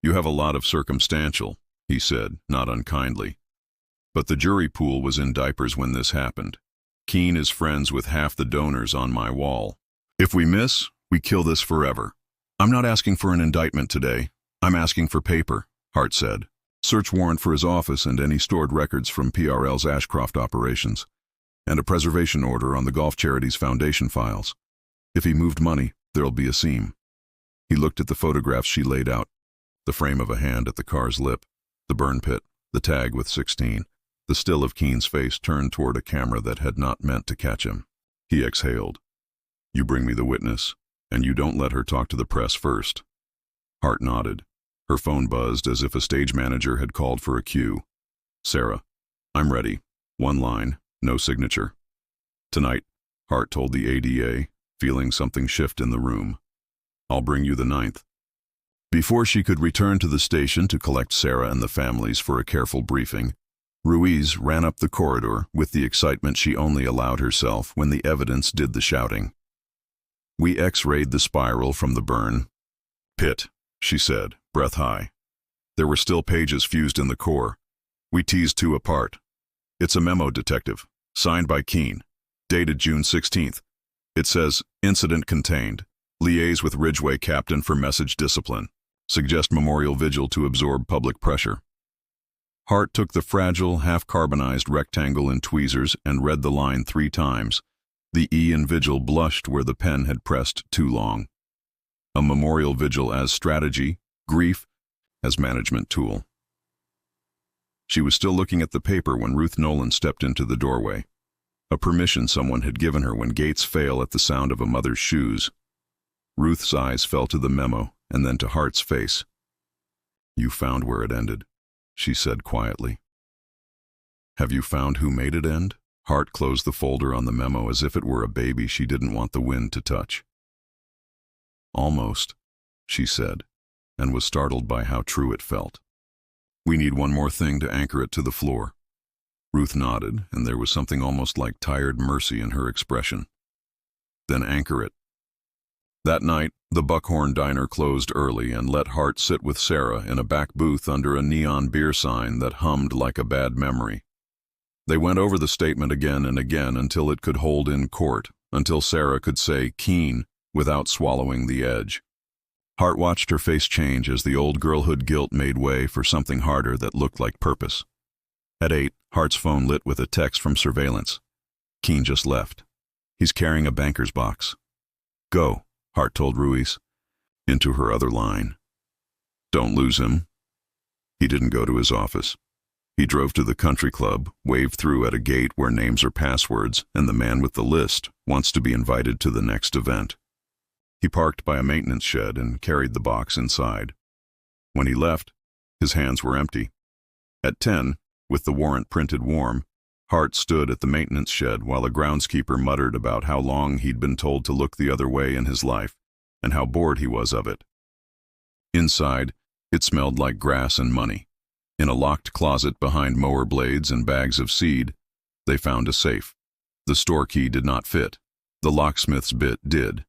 "You have a lot of circumstantial," he said, not unkindly. "But the jury pool was in diapers when this happened. Keene is friends with half the donors on my wall. If we miss, we kill this forever. I'm not asking for an indictment today. I'm asking for paper," Hart said. "Search warrant for his office and any stored records from PRL's Ashcroft operations, and a preservation order on the Golf Charities Foundation files. If he moved money, there'll be a seam." He looked at the photographs she laid out, the frame of a hand at the car's lip, the burn pit, the tag with 16, the still of Keene's face turned toward a camera that had not meant to catch him. He exhaled. "You bring me the witness, and you don't let her talk to the press first." Hart nodded. Her phone buzzed as if a stage manager had called for a cue. "Sarah, I'm ready. One line, no signature." "Tonight," Hart told the ADA, feeling something shift in the room. "I'll bring you the 9th. Before she could return to the station to collect Sarah and the families for a careful briefing, Ruiz ran up the corridor with the excitement she only allowed herself when the evidence did the shouting. "We X-rayed the spiral from the burn pit," she said, breath high. "There were still pages fused in the core. We teased 2 apart. It's a memo, Detective, signed by Keene, dated June 16th. It says, 'Incident contained. Liaise with Ridgeway Captain for message discipline. Suggest memorial vigil to absorb public pressure.'" Hart took the fragile, half-carbonized rectangle in tweezers and read the line 3 times. The E in vigil blushed where the pen had pressed too long. A memorial vigil as strategy, grief as management tool. She was still looking at the paper when Ruth Nolan stepped into the doorway. A permission someone had given her when gates fail at the sound of a mother's shoes. Ruth's eyes fell to the memo and then to Hart's face. "You found where it ended," she said quietly. "Have you found who made it end?" Hart closed the folder on the memo as if it were a baby she didn't want the wind to touch. "Almost," she said, and was startled by how true it felt. "We need one more thing to anchor it to the floor." Ruth nodded, and there was something almost like tired mercy in her expression. "Then anchor it." That night, the Buckhorn Diner closed early and let Hart sit with Sarah in a back booth under a neon beer sign that hummed like a bad memory. They went over the statement again and again until it could hold in court, until Sarah could say Keene without swallowing the edge. Hart watched her face change as the old girlhood guilt made way for something harder that looked like purpose. At 8, Hart's phone lit with a text from surveillance. "Keene just left. He's carrying a banker's box." "Go," Hart told Ruiz, into her other line. "Don't lose him." He didn't go to his office. He drove to the country club, waved through at a gate where names are passwords, and the man with the list wants to be invited to the next event. He parked by a maintenance shed and carried the box inside. When he left, his hands were empty. At 10, with the warrant printed warm, Hart stood at the maintenance shed while a groundskeeper muttered about how long he'd been told to look the other way in his life, and how bored he was of it. Inside, it smelled like grass and money. In a locked closet behind mower blades and bags of seed, they found a safe. The store key did not fit. The locksmith's bit did.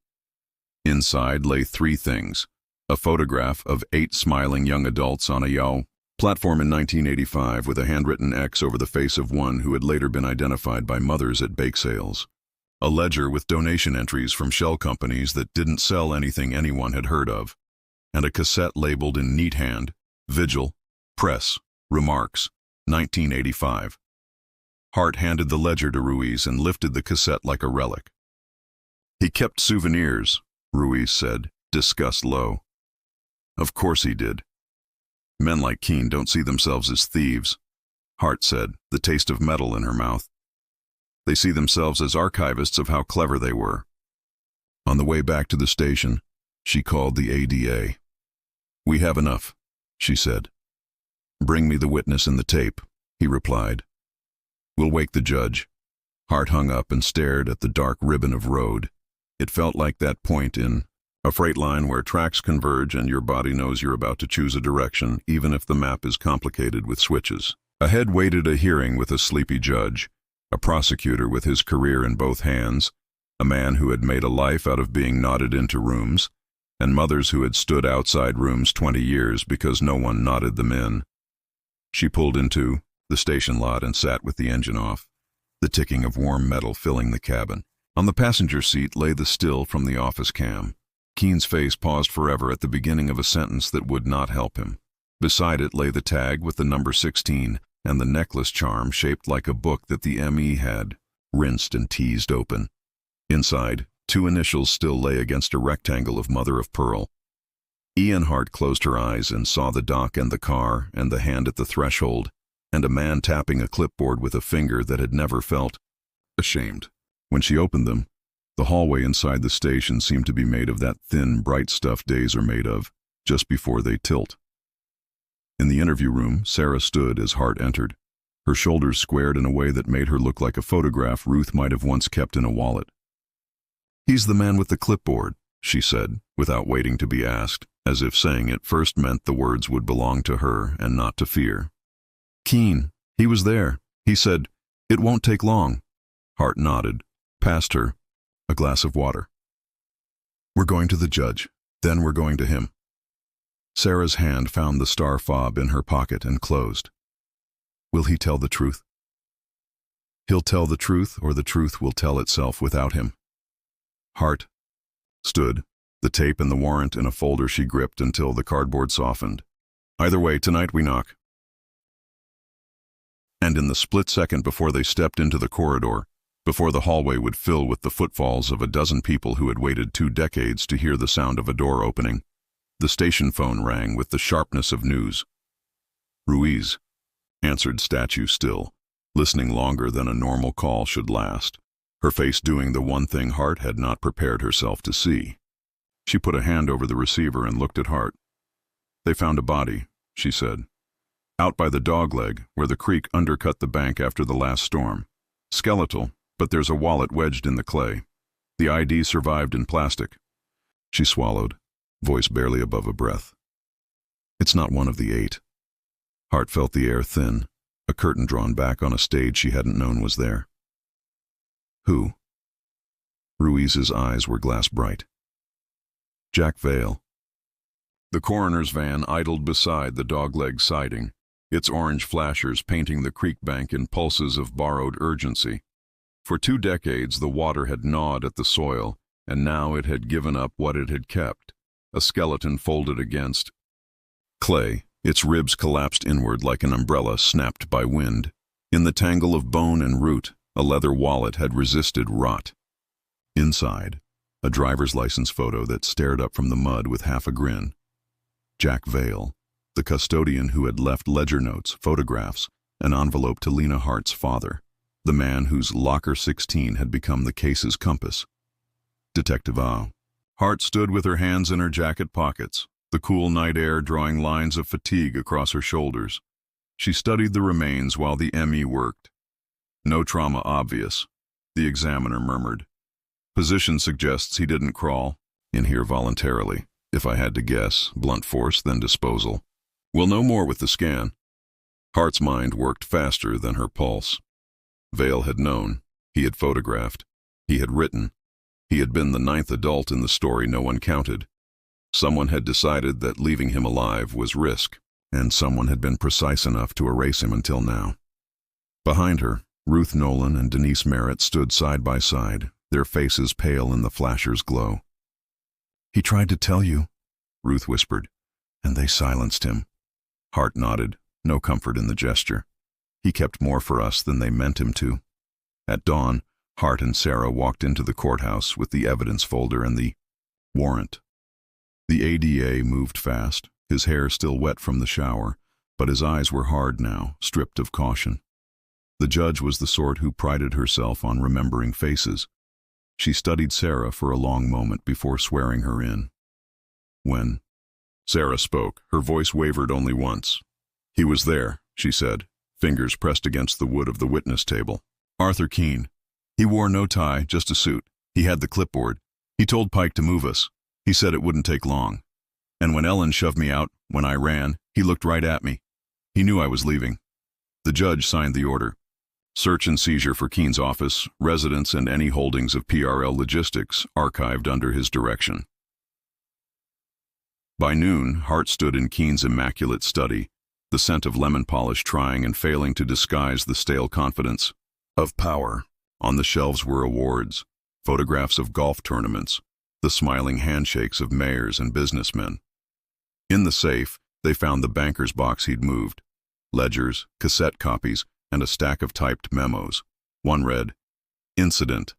Inside lay 3 things: a photograph of 8 smiling young adults on a yacht platform in 1985 with a handwritten X over the face of one who had later been identified by mothers at bake sales. A ledger with donation entries from shell companies that didn't sell anything anyone had heard of. And a cassette labeled in neat hand, Vigil, Press, Remarks, 1985. Hart handed the ledger to Ruiz and lifted the cassette like a relic. "He kept souvenirs," Ruiz said, disgust low. "Of course he did. Men like Keene don't see themselves as thieves," Hart said, the taste of metal in her mouth. "They see themselves as archivists of how clever they were." On the way back to the station, she called the ADA. "We have enough," she said. "Bring me the witness and the tape," he replied. "We'll wake the judge." Hart hung up and stared at the dark ribbon of road. It felt like that point in a freight line where tracks converge and your body knows you're about to choose a direction, even if the map is complicated with switches. Ahead waited a hearing with a sleepy judge, a prosecutor with his career in both hands, a man who had made a life out of being knotted into rooms, and mothers who had stood outside rooms 20 years because no one knotted them in. She pulled into the station lot and sat with the engine off, the ticking of warm metal filling the cabin. On the passenger seat lay the still from the office cam. Keen's face paused forever at the beginning of a sentence that would not help him. Beside it lay the tag with the number 16 and the necklace charm shaped like a book that the ME had rinsed and teased open. Inside, 2 initials still lay against a rectangle of mother of pearl. Ian Hart closed her eyes and saw the dock and the car and the hand at the threshold and a man tapping a clipboard with a finger that had never felt ashamed. When she opened them, the hallway inside the station seemed to be made of that thin, bright stuff days are made of, just before they tilt. In the interview room, Sarah stood as Hart entered, her shoulders squared in a way that made her look like a photograph Ruth might have once kept in a wallet. "He's the man with the clipboard," she said, without waiting to be asked, as if saying it first meant the words would belong to her and not to fear. "Keen, he was there. He said, 'It won't take long.'" Hart nodded, passed her a glass of water. "We're going to the judge, then we're going to him." Sarah's hand found the star fob in her pocket and closed. "Will he tell the truth?" "He'll tell the truth, or the truth will tell itself without him." Hart stood, the tape and the warrant in a folder she gripped until the cardboard softened. "Either way, tonight we knock." And in the split second before they stepped into the corridor, before the hallway would fill with the footfalls of a dozen people who had waited 2 decades to hear the sound of a door opening, the station phone rang with the sharpness of news. "Ruiz," answered statue still, listening longer than a normal call should last, her face doing the one thing Hart had not prepared herself to see. She put a hand over the receiver and looked at Hart. "They found a body," she said. "Out by the dogleg, where the creek undercut the bank after the last storm. Skeletal, but there's a wallet wedged in the clay. The ID survived in plastic." She swallowed, voice barely above a breath. "It's not one of the 8. Hart felt the air thin, a curtain drawn back on a stage she hadn't known was there. "Who?" Ruiz's eyes were glass bright. "Jack Vale." The coroner's van idled beside the dogleg siding, its orange flashers painting the creek bank in pulses of borrowed urgency. For 2 decades the water had gnawed at the soil, and now it had given up what it had kept, a skeleton folded against clay, its ribs collapsed inward like an umbrella snapped by wind. In the tangle of bone and root, a leather wallet had resisted rot. Inside, a driver's license photo that stared up from the mud with half a grin. Jack Vale, the custodian who had left ledger notes, photographs, an envelope to Lena Hart's father, the man whose locker 16 had become the case's compass. Detective A. Hart stood with her hands in her jacket pockets, the cool night air drawing lines of fatigue across her shoulders. She studied the remains while the ME worked. "No trauma obvious," the examiner murmured. "Position suggests he didn't crawl in here voluntarily. If I had to guess, blunt force, then disposal. We'll know more with the scan." Hart's mind worked faster than her pulse. Vale had known. He had photographed. He had written. He had been the 9th adult in the story no one counted. Someone had decided that leaving him alive was risk, and someone had been precise enough to erase him until now. Behind her, Ruth Nolan and Denise Merritt stood side by side, their faces pale in the flasher's glow. "He tried to tell you," Ruth whispered, "and they silenced him." Hart nodded, no comfort in the gesture. "He kept more for us than they meant him to." At dawn, Hart and Sarah walked into the courthouse with the evidence folder and the warrant. The ADA moved fast, his hair still wet from the shower, but his eyes were hard now, stripped of caution. The judge was the sort who prided herself on remembering faces. She studied Sarah for a long moment before swearing her in. "When?" Sarah spoke. Her voice wavered only once. "He was there," she said, fingers pressed against the wood of the witness table. "Arthur Keene. He wore no tie, just a suit. He had the clipboard. He told Pike to move us. He said it wouldn't take long. And when Ellen shoved me out, when I ran, he looked right at me. He knew I was leaving." The judge signed the order. Search and seizure for Keene's office, residence, and any holdings of PRL Logistics archived under his direction. By noon, Hart stood in Keene's immaculate study, the scent of lemon polish trying and failing to disguise the stale confidence of power. On the shelves were awards, photographs of golf tournaments, the smiling handshakes of mayors and businessmen. In the safe, they found the banker's box he'd moved, ledgers, cassette copies, and a stack of typed memos. One read, "Incident.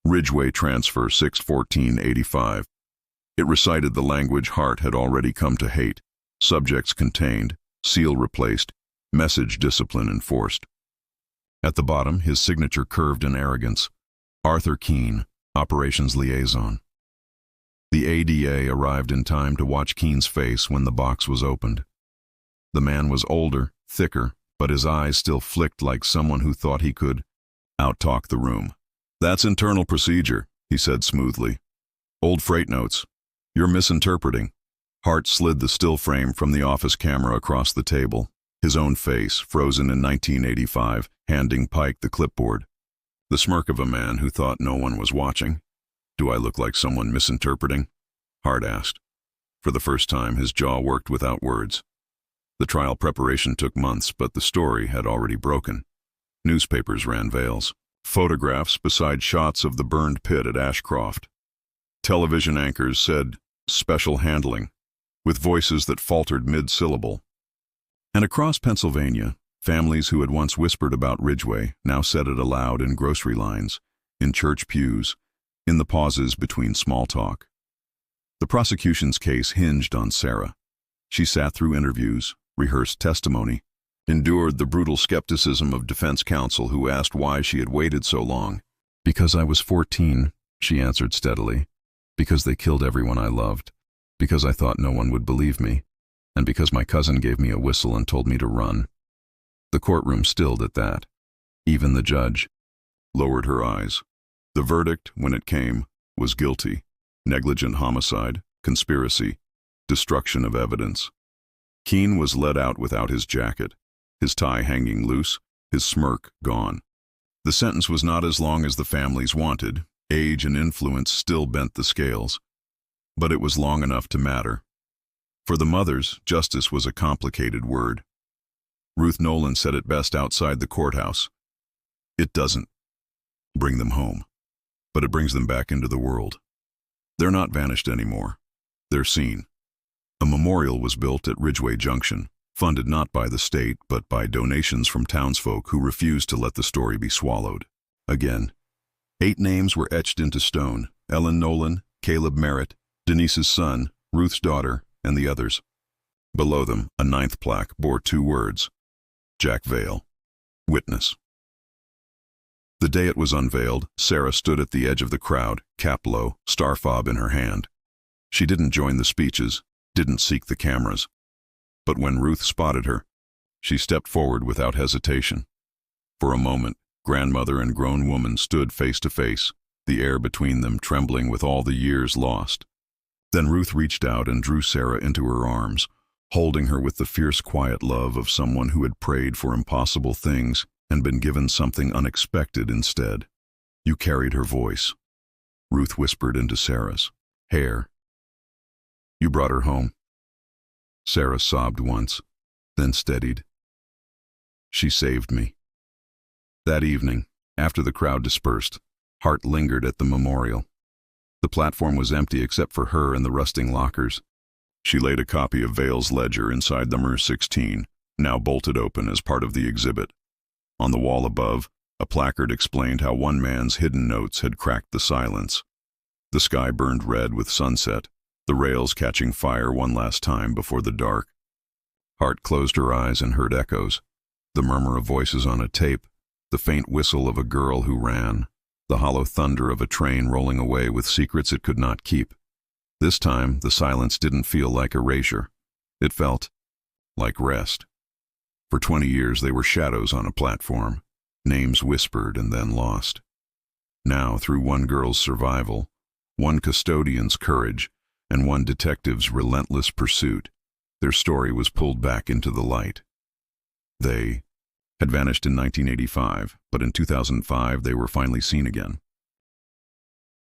Ridgway transfer 6/14/85. It recited the language Hart had already come to hate. Subjects contained, seal replaced, message discipline enforced. At the bottom, his signature curved in arrogance. Arthur Keene, Operations Liaison. The ADA arrived in time to watch Keene's face when the box was opened. The man was older, thicker, but his eyes still flicked like someone who thought he could out-talk the room. "That's internal procedure," he said smoothly. "Old freight notes. You're misinterpreting." Hart slid the still frame from the office camera across the table, his own face, frozen in 1985, handing Pike the clipboard. The smirk of a man who thought no one was watching. "Do I look like someone misinterpreting?" Hart asked. For the first time, his jaw worked without words. The trial preparation took months, but the story had already broken. Newspapers ran veils. Photographs beside shots of the burned pit at Ashcroft. Television anchors said, "Special handling," with voices that faltered mid-syllable. And across Pennsylvania, families who had once whispered about Ridgway now said it aloud in grocery lines, in church pews, in the pauses between small talk. The prosecution's case hinged on Sarah. She sat through interviews, rehearsed testimony, endured the brutal skepticism of defense counsel who asked why she had waited so long. "Because I was 14, she answered steadily. "Because they killed everyone I loved. Because I thought no one would believe me. And because my cousin gave me a whistle and told me to run." The courtroom stilled at that. Even the judge lowered her eyes. The verdict, when it came, was guilty. Negligent homicide, conspiracy, destruction of evidence. Keene was led out without his jacket, his tie hanging loose, his smirk gone. The sentence was not as long as the families wanted. Age and influence still bent the scales. But it was long enough to matter. For the mothers, justice was a complicated word. Ruth Nolan said it best outside the courthouse. "It doesn't bring them home, but it brings them back into the world. They're not vanished anymore. They're seen." A memorial was built at Ridgway Junction, funded not by the state but by donations from townsfolk who refused to let the story be swallowed. Again, 8 names were etched into stone: Ellen Nolan, Caleb Merritt, Denise's son, Ruth's daughter, and the others. Below them, a 9th plaque bore 2 words: Jack Vale, witness. The day it was unveiled, Sarah stood at the edge of the crowd, cap low, star fob in her hand. She didn't join the speeches, didn't seek the cameras. But when Ruth spotted her, she stepped forward without hesitation. For a moment, grandmother and grown woman stood face to face, the air between them trembling with all the years lost. Then Ruth reached out and drew Sarah into her arms, holding her with the fierce quiet love of someone who had prayed for impossible things and been given something unexpected instead. "You carried her voice," Ruth whispered into Sarah's hair. "You brought her home." Sarah sobbed once, then steadied. "She saved me." That evening, after the crowd dispersed, Hart lingered at the memorial. The platform was empty except for her and the rusting lockers. She laid a copy of Vale's ledger inside the MR-16, now bolted open as part of the exhibit. On the wall above, a placard explained how one man's hidden notes had cracked the silence. The sky burned red with sunset, the rails catching fire one last time before the dark. Hart closed her eyes and heard echoes, the murmur of voices on a tape, the faint whistle of a girl who ran, the hollow thunder of a train rolling away with secrets it could not keep. This time, the silence didn't feel like erasure. It felt like rest. For 20 years, they were shadows on a platform, names whispered and then lost. Now, through one girl's survival, one custodian's courage, and one detective's relentless pursuit, their story was pulled back into the light. They had vanished in 1985, but in 2005 they were finally seen again.